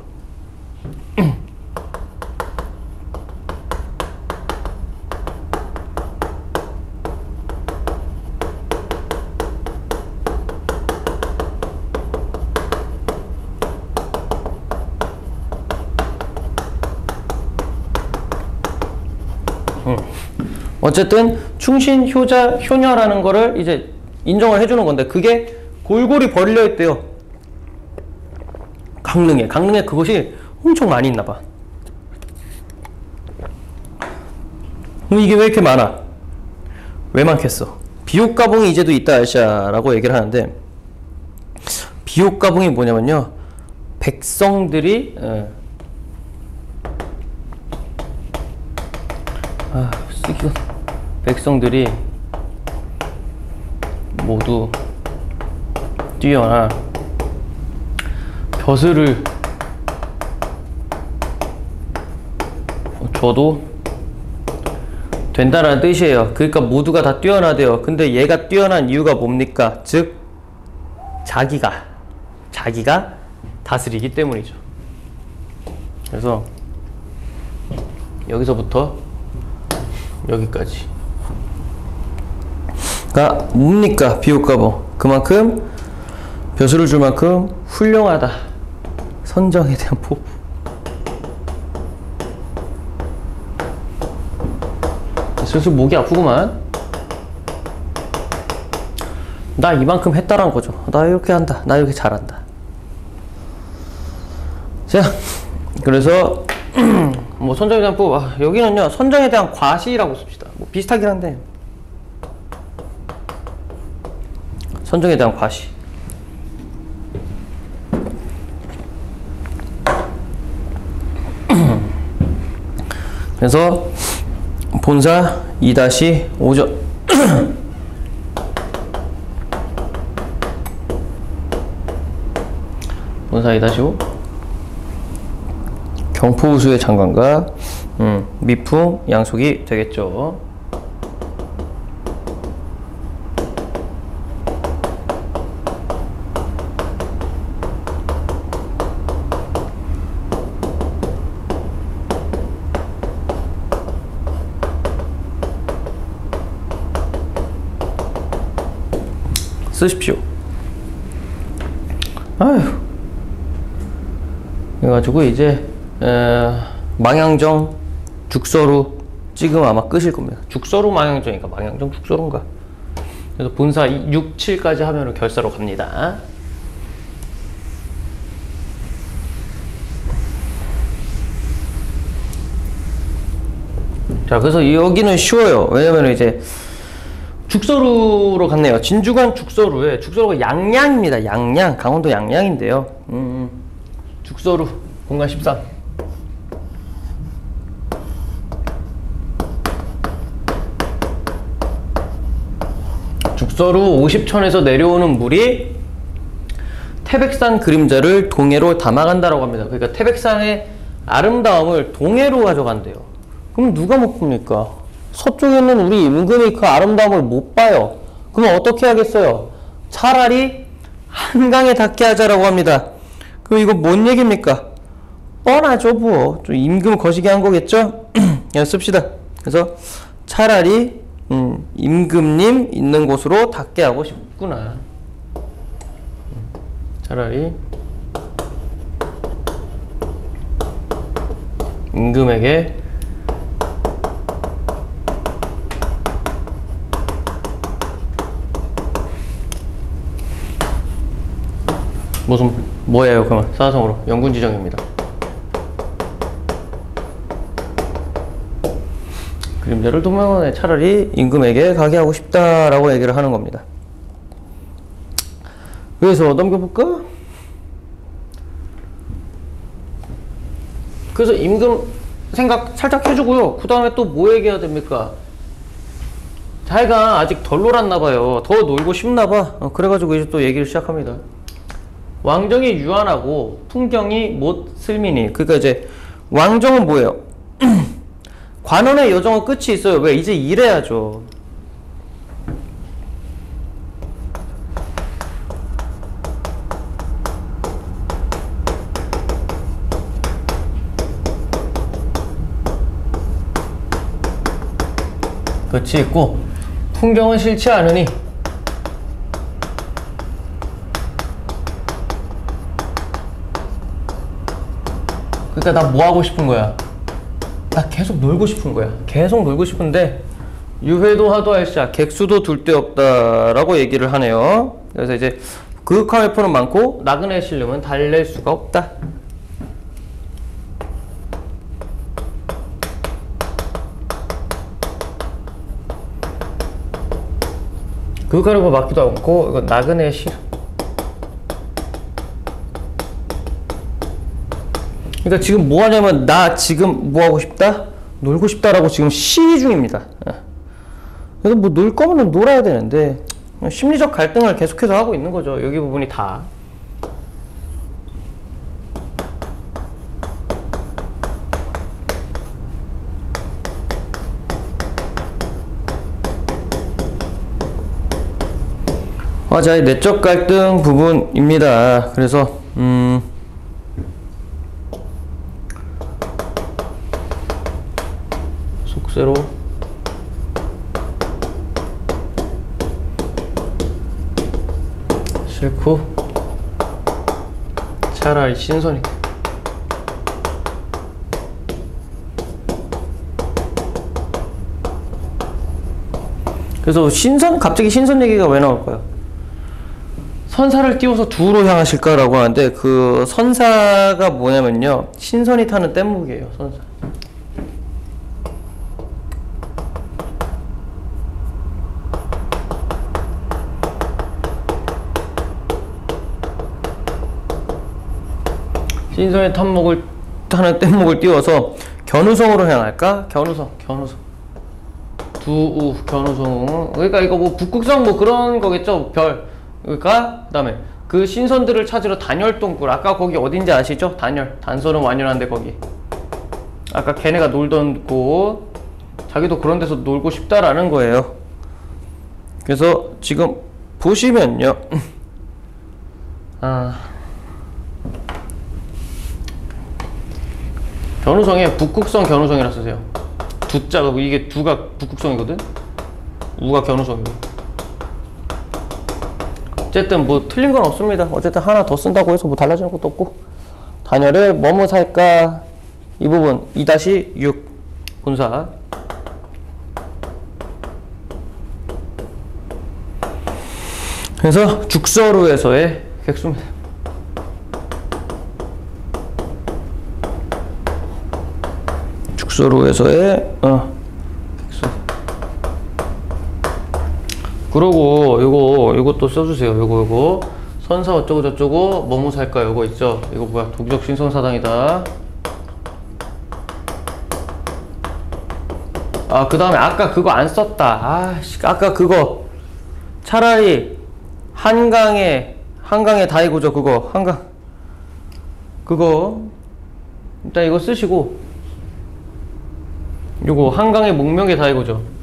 어쨌든 충신, 효자, 효녀라는 거를 이제 인정을 해주는 건데, 그게 골고리 벌려 있대요. 강릉에 그것이 엄청 많이 있나 봐. 이게 왜 이렇게 많아? 왜 많겠어? 비옥가봉이 이제도 있다 아시아라고 얘기를 하는데, 비옥가봉이 뭐냐면요, 백성들이 백성들이 모두 뛰어나 벼슬을 줘도 된다는 뜻이에요. 그러니까 모두가 다 뛰어나대요. 근데 얘가 뛰어난 이유가 뭡니까? 즉 자기가 다스리기 때문이죠. 그래서 여기서부터 여기까지 가 뭡니까? 비옥가봉. 그만큼 벼슬을 줄 만큼 훌륭하다. 선정에 대한 포부. 슬슬 목이 아프구만. 나 이만큼 했다라는 거죠. 나 이렇게 한다. 나 이렇게 잘한다. 자, 그래서 뭐 선정에 대한 여기는요 선정에 대한 과시라고 씁시다. 뭐 비슷하긴 한데 선정에 대한 과시. 그래서 본사 2-5점 본사 2-5 경포우수의 장관과 미풍 양속이 되겠죠. 쓰십시오. 아휴. 그래가지고 이제 망향정 죽서루 찍으면 아마 끄실 겁니다. 죽서루 망향정인가 망향정 죽서루인가. 그래서 본사 6, 7까지 하면 결사로 갑니다. 자, 그래서 여기는 쉬워요. 왜냐면 이제 죽서루로 갔네요. 진주관 죽서루에 죽서루가 양양입니다. 양양, 강원도 양양인데요. 죽서루 공간 13. 죽서루 50천에서 내려오는 물이 태백산 그림자를 동해로 담아간다라고 합니다. 그러니까 태백산의 아름다움을 동해로 가져간대요. 그럼 누가 못 봅니까? 서쪽에 있는 우리 임금이 그 아름다움을 못 봐요. 그럼 어떻게 하겠어요? 차라리 한강에 닿게 하자라고 합니다. 그럼 이거 뭔 얘기입니까? 뻔하죠, 뭐. 좀 임금 거시기 한 거겠죠? 씁시다. 그래서 차라리 임금님 있는 곳으로 닿게 하고 싶구나. 차라리 임금에게 뭐예요, 그러면? 사성으로. 영군 지정입니다. 그림자를 동명원에 차라리 임금에게 가게 하고 싶다라고 얘기를 하는 겁니다. 그래서 넘겨볼까? 그래서 임금 생각 살짝 해주고요. 그 다음에 또 뭐 얘기해야 됩니까? 자기가 아직 덜 놀았나봐요. 더 놀고 싶나봐. 그래가지고 이제 또 얘기를 시작합니다. 왕정이 유한하고 풍경이 못 슬미니. 그러니까 이제 왕정은 뭐예요? 관원의 여정은 끝이 있어요. 왜? 이제 일해야죠. 끝이 있고 풍경은 싫지 않으니 그러니까 나 뭐 하고 싶은 거야? 나 계속 놀고 싶은 거야. 계속 놀고 싶은데 유회도 하도 할시야 객수도 둘 데 없다라고 얘기를 하네요. 그래서 이제 그윽한 회포는 많고 나그네 신름은 달랠 수가 없다. 그윽한 회포 맞기도 않고 이거 나그네 신름. 그러니까 지금 뭐 하냐면 나 지금 뭐 하고 싶다? 놀고 싶다라고 지금 시위 중입니다. 그래서 뭐 놀 거면 놀아야 되는데 심리적 갈등을 계속해서 하고 있는 거죠. 여기 부분이 다. 화자의 내적 갈등 부분입니다. 그래서 속세로 싫고 차라리 신선이. 그래서 갑자기 신선 얘기가 왜 나올까요? 선사를 띄워서 두로 향하실까라고 하는데, 그 선사가 뭐냐면요, 신선이 타는 뗏목이에요. 선사. 신선이 타는 뗏목을 띄워서 견우성으로 향할까? 견우성. 두우 견우성. 그러니까 이거 뭐 북극성 뭐 그런 거겠죠. 별. 그러니까 그다음에 그 신선들을 찾으러 단열동굴. 아까 거기 어딘지 아시죠? 단서는 완연한데 거기. 아까 걔네가 놀던 곳. 자기도 그런 데서 놀고 싶다라는 거예요. 그래서 지금 보시면요. 견우성에 북극성 견우성이라 쓰세요. 두자가 이게 두가 북극성이거든. 우가 견우성이고. 어쨌든 뭐 틀린 건 없습니다. 어쨌든 하나 더 쓴다고 해서 뭐 달라지는 것도 없고. 단열을 뭐뭐 살까? 이 부분 2-6 본사. 그래서 죽서루에서의 객수입니다. 죽서루에서의 객수. 그러고 요것도 써주세요. 요거 선사 어쩌고 저쩌고 뭐뭐 살까 요거 있죠. 이거 뭐야, 도기적 신선사당이다. 그 다음에 아까 그거 안 썼다. 아까 그거 차라리 한강의 다이고죠. 그거 그거 일단 이거 쓰시고, 요거 한강의 목명의 다이고죠.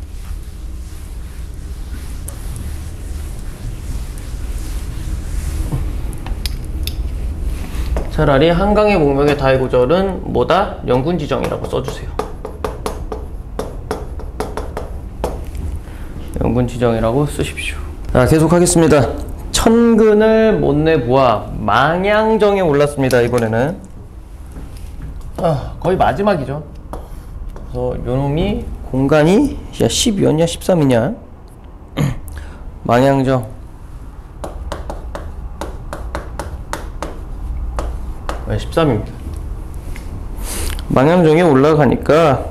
차라리 한강의 목명의 다이고절은 뭐다? 영군지정이라고 써주세요. 영군지정이라고 쓰십시오. 자, 계속하겠습니다. 천근을 못 내보아 망양정에 올랐습니다. 이번에는 거의 마지막이죠. 그래서 요놈이 공간이 12였냐 13이냐 망양정. 네, 13입니다. 망양정에 올라가니까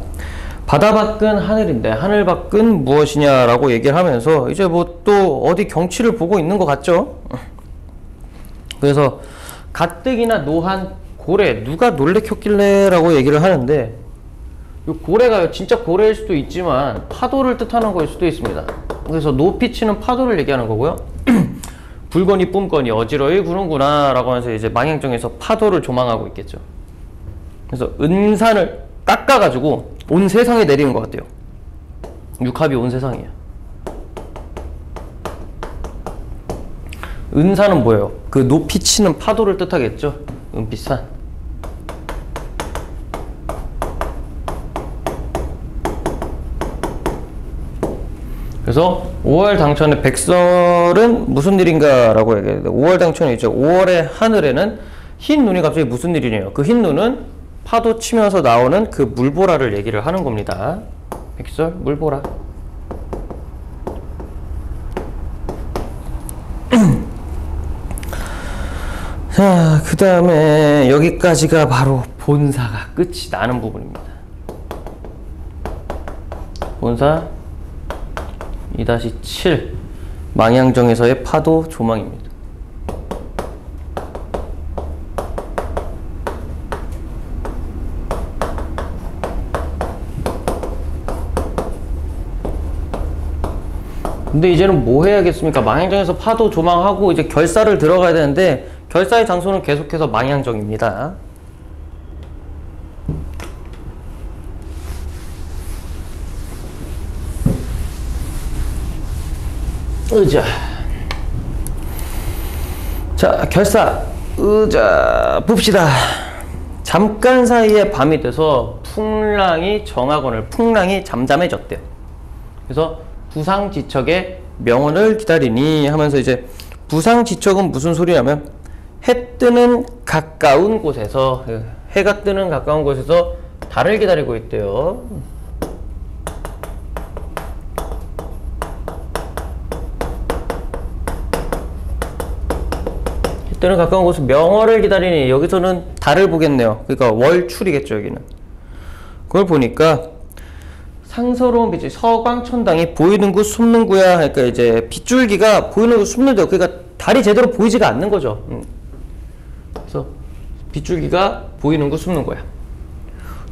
바다 밖은 하늘인데 하늘 밖은 무엇이냐라고 얘기를 하면서 이제 뭐 또 어디 경치를 보고 있는 것 같죠. 그래서 가뜩이나 노한 고래 누가 놀래켰길래 라고 얘기를 하는데, 이 고래가 진짜 고래일 수도 있지만 파도를 뜻하는 거일 수도 있습니다. 그래서 높이 치는 파도를 얘기하는 거고요. 불거니 뿜거니 어지러이 구는구나 라고 하면서 이제 망양정에서 파도를 조망하고 있겠죠. 그래서 은산을 깎아가지고 온 세상에 내리는 것 같아요. 육합이 온 세상이에요. 은산은 뭐예요? 그 높이 치는 파도를 뜻하겠죠. 은빛산. 그래서 5월 당천의 백설은 무슨 일인가 라고 얘기해요. 5월 당천이 있죠. 5월의 하늘에는 흰 눈이 갑자기 무슨 일이네요. 그 흰 눈은 파도 치면서 나오는 그 물보라를 얘기를 하는 겁니다. 백설 물보라. 자, 그 다음에 여기까지가 바로 본사가 끝이 나는 부분입니다. 본사 2-7 망양정에서의 파도 조망입니다. 근데 이제는 뭐 해야겠습니까? 망양정에서 파도 조망하고 이제 결사를 들어가야 되는데, 결사의 장소는 계속해서 망양정입니다. 의자. 자, 결사. 의자 봅시다. 잠깐 사이에 밤이 돼서 풍랑이 잠잠해졌대요. 그래서 부상지척의 명언을 기다리니 하면서, 이제 부상지척은 무슨 소리냐면 해 뜨는 가까운 곳에서, 해가 뜨는 가까운 곳에서 달을 기다리고 있대요. 때는 가까운 곳은 명월을 기다리니 여기서는 달을 보겠네요. 그러니까 월출이겠죠 여기는. 그걸 보니까 상서로운 빛이 서광천당이 보이는 곳 숨는 구야. 그러니까 이제 빗줄기가 보이는 곳 숨는 데요. 그러니까 달이 제대로 보이지가 않는 거죠. 그래서 빗줄기가 보이는 곳 숨는 거야.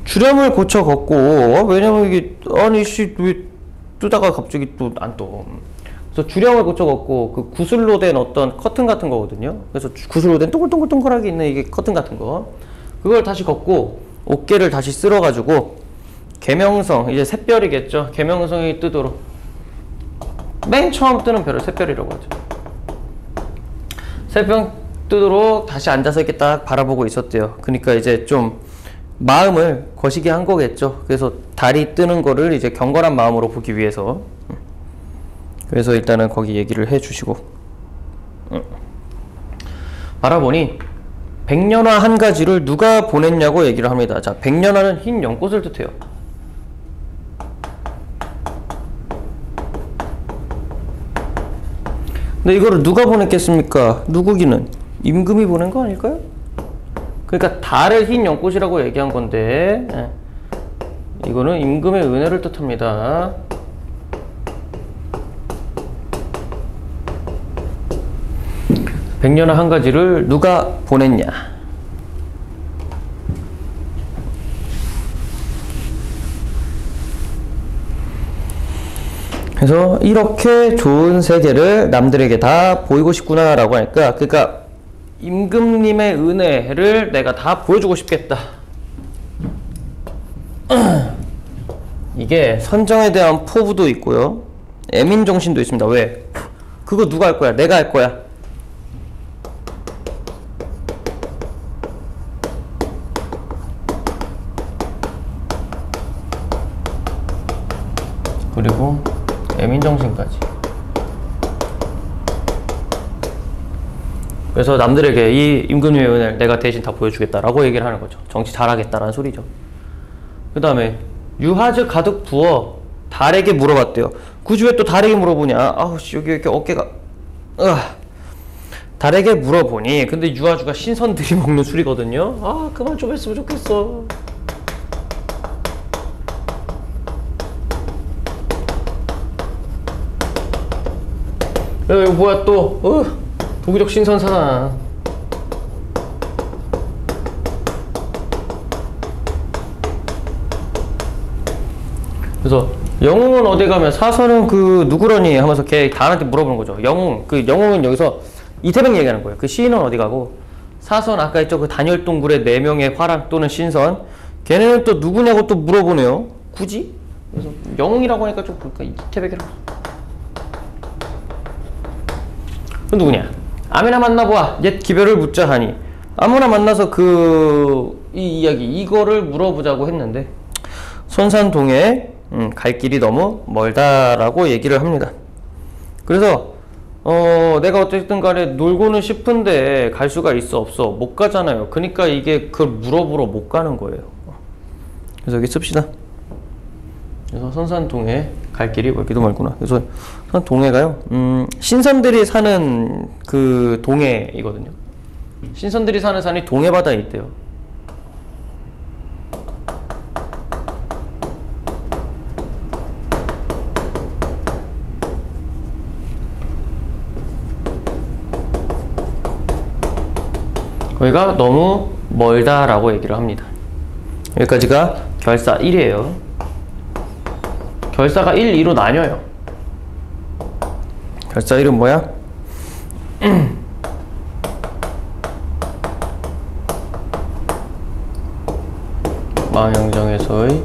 주렴을 고쳐 걷고 왜냐면 이게 아니 왜 뜨다가 갑자기 또 안 떠. 그래서 주렴을 고쳐 걷고 그 구슬로 된 어떤 커튼 같은 거거든요. 그래서 구슬로 된 동글동글동글하게 있는 이게 커튼 같은 거. 그걸 다시 걷고 어깨를 다시 쓸어가지고 계명성 이제 샛별이겠죠. 계명성이 뜨도록 맨 처음 뜨는 별을 샛별이라고 하죠. 샛별 뜨도록 다시 앉아서 이렇게 딱 바라보고 있었대요. 그러니까 이제 좀 마음을 거시기 한 거겠죠. 그래서 달이 뜨는 거를 이제 경건한 마음으로 보기 위해서. 그래서 일단은 거기 얘기를 해주시고 바라보니 백년화 한 가지를 누가 보냈냐고 얘기를 합니다. 자, 백년화는 흰 연꽃을 뜻해요. 근데 이거를 누가 보냈겠습니까? 누구기는? 임금이 보낸 거 아닐까요? 그러니까 달을 흰 연꽃이라고 얘기한 건데 이거는 임금의 은혜를 뜻합니다. 백년화 한 가지를 누가 보냈냐? 그래서 이렇게 좋은 세계를 남들에게 다 보이고 싶구나 라고 하니까 그러니까 임금님의 은혜를 내가 다 보여주고 싶겠다. 이게 선정에 대한 포부도 있고요. 애민정신도 있습니다. 왜? 그거 누가 할 거야? 내가 할 거야. 그리고 애민정신까지. 그래서 남들에게 이 임금님의 은혜를 내가 대신 다 보여주겠다라고 얘기를 하는 거죠. 정치 잘하겠다라는 소리죠. 그 다음에 유하즈 가득 부어 달에게 물어봤대요. 굳이 왜 또 달에게 물어보냐? 아우 씨 여기 이렇게 어깨가 달에게 물어보니 근데 유하주가 신선들이 먹는 술이거든요. 아 그만 좀 했으면 좋겠어. 야 이거 뭐야 또 도기적 신선사나. 그래서 영웅은 어디 가면 사선은 그 누구러니 하면서 걔 달한테 물어보는 거죠. 영웅 그 영웅은 여기서 이태백 얘기하는 거예요. 그 시인은 어디 가고 사선 아까 있죠 그 단열동굴의 4명의 화랑 또는 신선 걔네는 또 누구냐고 또 물어보네요. 굳이? 그래서 영웅이라고 하니까 좀 그러니까 이태백이라고. 그 누구냐? 아무나 만나보아 옛 기별을 묻자 하니 아무나 만나서 이 이야기 이거를 물어보자고 했는데 선산동에 갈 길이 너무 멀다라고 얘기를 합니다. 그래서 내가 어쨌든 간에 놀고는 싶은데 갈 수가 있어 없어 못 가잖아요. 그러니까 이게 그걸 물어보러 못 가는 거예요. 그래서 여기 씁시다. 그래서 선산동에 갈 길이 멀기도 멀구나. 그래서 동해가요. 신선들이 사는 그 동해이거든요. 신선들이 사는 산이 동해바다에 있대요. 거기가 너무 멀다라고 얘기를 합니다. 여기까지가 결사 1이에요. 결사가 1, 2로 나뉘어요. 결사 1은 뭐야? 마영정에서의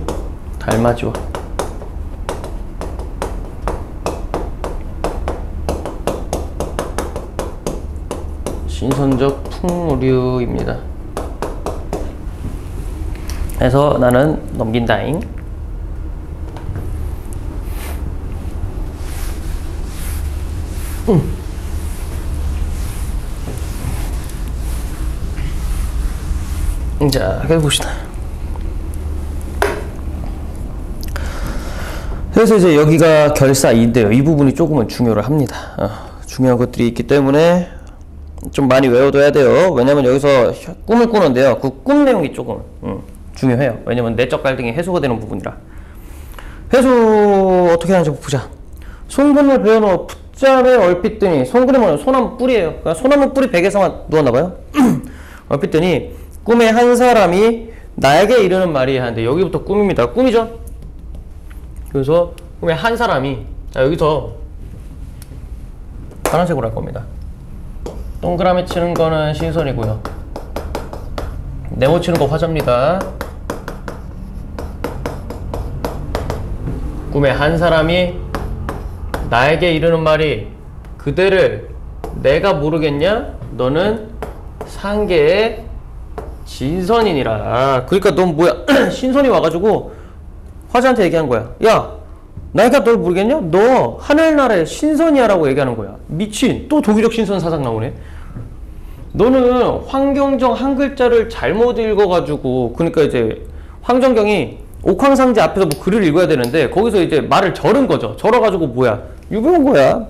달맞이와 신선적 풍류입니다. 해서 나는 넘긴다잉. 자, 해봅시다. 그래서 이제 여기가 결사 2인데요. 이 부분이 조금은 중요를 합니다. 중요한 것들이 있기 때문에 좀 많이 외워둬야 돼요. 왜냐면 여기서 꿈을 꾸는데요. 그 꿈 내용이 조금 중요해요. 왜냐면 내적 갈등이 해소가 되는 부분이라. 해소 어떻게 하는지 보자. 손금을 베어놓아 붙잡에 얼핏더니, 손금이 뭐냐면 소나무 뿌리예요. 그러니까 소나무 뿌리 베개에서만 누웠나봐요. 얼핏더니 꿈에 한 사람이 나에게 이르는 말이 하는데, 여기부터 꿈입니다. 꿈이죠. 그래서 꿈에 한 사람이, 자 여기서 파란색으로 할 겁니다. 동그라미 치는 거는 신선이고요. 네모 치는 거 화자입니다. 꿈에 한 사람이 나에게 이르는 말이, 그대를 내가 모르겠냐? 너는 상계의 진선이니라. 그러니까 넌 뭐야? 신선이 와가지고 화자한테 얘기한 거야. 야, 내가 널 모르겠냐? 너 하늘나라의 신선이야 라고 얘기하는 거야. 미친. 또 독일적 신선 사상 나오네. 너는 황경정 한 글자를 잘못 읽어가지고, 그러니까 이제 황정경이 옥황상제 앞에서 뭐 글을 읽어야 되는데 거기서 이제 말을 절은 거죠. 절어가지고 뭐야? 유배온 거야.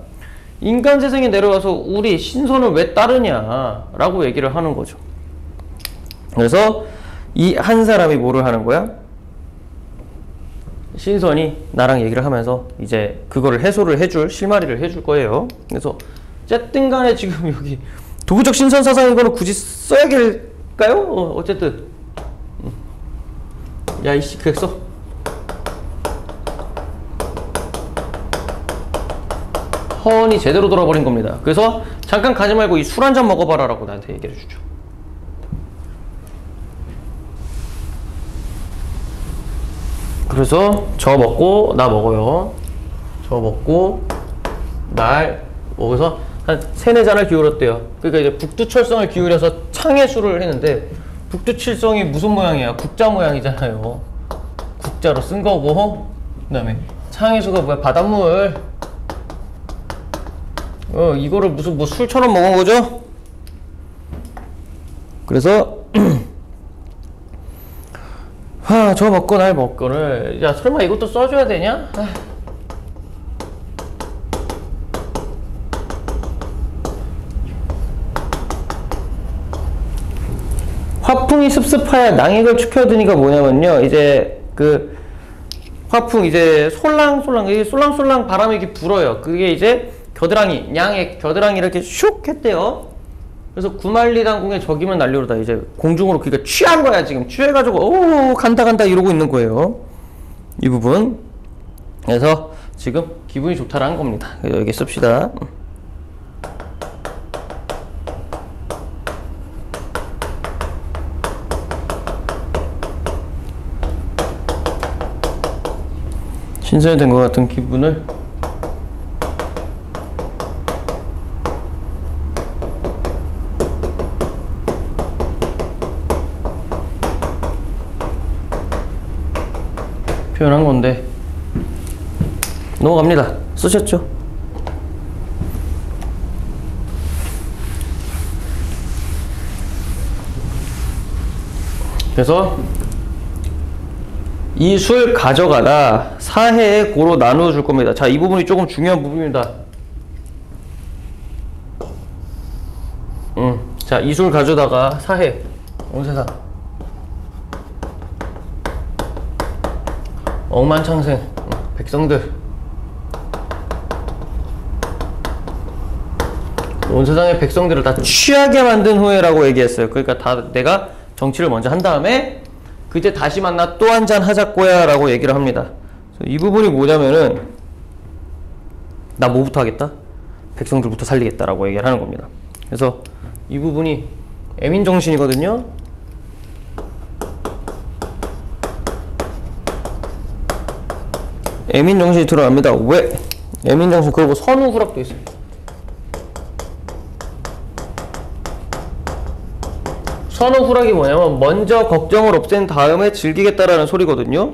인간 세상에 내려와서 우리 신선을 왜 따르냐 라고 얘기를 하는 거죠. 그래서 이 한 사람이 뭐를 하는 거야? 신선이 나랑 얘기를 하면서 이제 그거를 해소를 해줄, 실마리를 해줄 거예요. 그래서 어쨌든 간에 지금 여기 도구적 신선 사상인 거는 굳이 써야겠까요? 어쨌든 야 이씨 그랬어 헌이 제대로 돌아버린 겁니다. 그래서 잠깐 가지 말고 이 술 한잔 먹어봐라 라고 나한테 얘기를 해주죠. 그래서 저 먹고 나 먹어요. 저 먹고 날 먹어서 한 3-4잔을 기울였대요. 그러니까 이제 북두철성을 기울여서 창의 수를 했는데, 북두칠성이 무슨 모양이야? 국자 모양이잖아요. 국자로 쓴 거고, 그 다음에 창의 수가 뭐야? 바닷물. 이거를 무슨 뭐 술처럼 먹은 거죠? 그래서 저 먹고 날 먹고를, 야 설마 이것도 써줘야 되냐? 화풍이 습습하여 낭익을 축혀드니까 뭐냐면요, 이제 그 화풍 이제 솔랑솔랑 바람이 이렇게 불어요. 그게 이제 겨드랑이, 양의 겨드랑이 이렇게 슉 했대요. 그래서 구만리당공의 적이면 난리로다. 이제 공중으로, 그러니까 취한 거야. 지금 취해가지고 오 간다 이러고 있는 거예요. 이 부분. 그래서 지금 기분이 좋다라는 겁니다. 여기 씁시다. 신선이 된 것 같은 기분을 표현한 건데 넘어갑니다. 쓰셨죠? 그래서 이 술 가져가다 사해에 고로 나누어 줄 겁니다. 자, 이 부분이 조금 중요한 부분입니다. 자, 이 술 가져다가 사해, 온 세상 억만창생 백성들, 온 세상의 백성들을 다 취하게 만든 후에라고 얘기했어요. 그러니까 다 내가 정치를 먼저 한 다음에 그때 다시 만나 또 한잔 하자꼬야 라고 얘기를 합니다. 이 부분이 뭐냐면은 나 뭐부터 하겠다? 백성들부터 살리겠다 라고 얘기를 하는 겁니다. 그래서 이 부분이 애민정신이거든요. 애민정신이 들어갑니다. 왜? 애민정신, 그리고 선우후락도 있어요. 선우후락이 뭐냐면 먼저 걱정을 없앤 다음에 즐기겠다라는 소리거든요.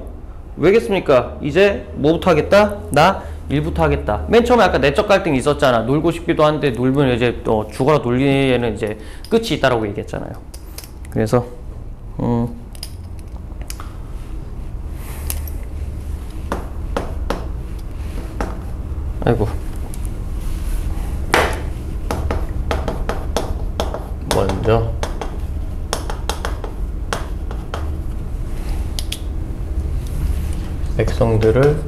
왜겠습니까? 이제 뭐부터 하겠다? 나 일부터 하겠다. 맨 처음에 아까 내적 갈등이 있었잖아. 놀고 싶기도 한데 놀면 이제 죽어라 놀기에는 이제 끝이 있다라고 얘기했잖아요. 그래서 아이고 먼저 액성들을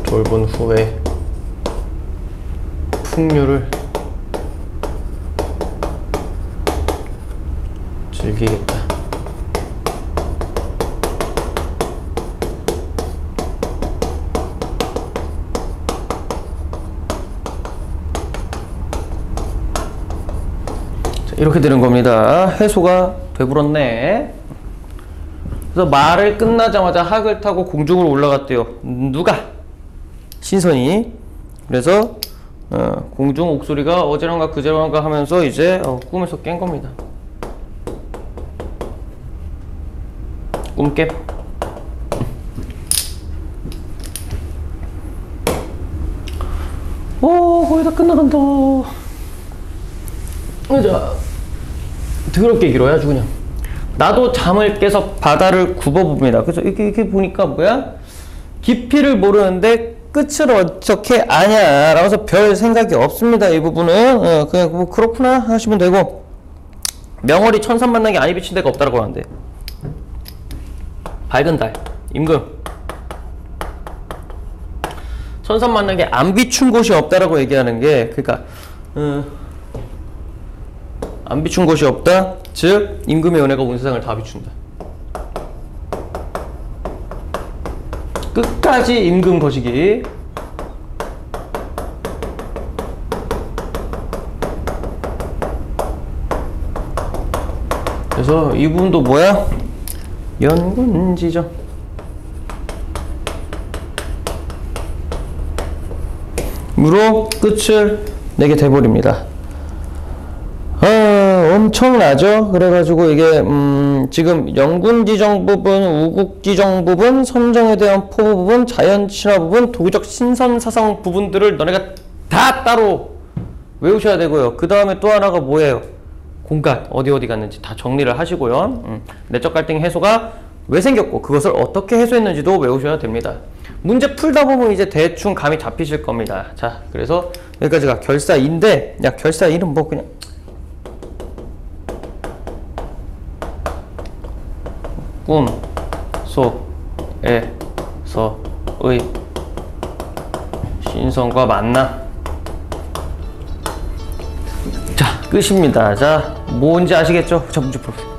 돌본 후에 풍류를 즐기겠다. 자, 이렇게 되는 겁니다. 해소가 되불었네. 그래서 말을 끝나자마자 학을 타고 공중으로 올라갔대요. 누가? 신선이. 그래서 공중 옥소리가 어제랑가 그제랑가 하면서 이제 꿈에서 깬 겁니다. 꿈깨. 거의 다 끝나간다. 자, 더럽게 길어요 아주 그냥. 나도 잠을 깨서 바다를 굽어봅니다. 그래서 이렇게 보니까 뭐야? 깊이를 모르는데 끝을 어떻게 아냐 라면서 별 생각이 없습니다. 이 부분은 그냥 뭐 그렇구나 하시면 되고, 명월이 천산 만나게 안이 비친 데가 없다라고 하는데, 밝은 달, 임금, 천산 만나게 안 비춘 곳이 없다라고 얘기하는 게, 그러니까 안 비춘 곳이 없다, 즉 임금의 은혜가 온 세상을 다 비춘다. 끝까지 임금 거시기. 그래서 이 부분도 뭐야? 연군지정. 무로 끝을 내게 돼버립니다. 엄청나죠? 그래가지고 이게 지금 영군지정 부분, 우국지정 부분, 선정에 대한 포부 부분, 자연친화 부분, 도기적 신선사상 부분들을 너네가 다 따로 외우셔야 되고요. 그 다음에 또 하나가 뭐예요? 공간, 어디 갔는지 다 정리를 하시고요. 내적 갈등 해소가 왜 생겼고 그것을 어떻게 해소했는지도 외우셔야 됩니다. 문제 풀다 보면 이제 대충 감이 잡히실 겁니다. 자, 그래서 여기까지가 결사 2인데, 야, 결사 2는 뭐 그냥 꿈 속에서의 신선과 만남. 자, 끝입니다. 자, 뭔지 아시겠죠? 자, 문제 풀어보세요.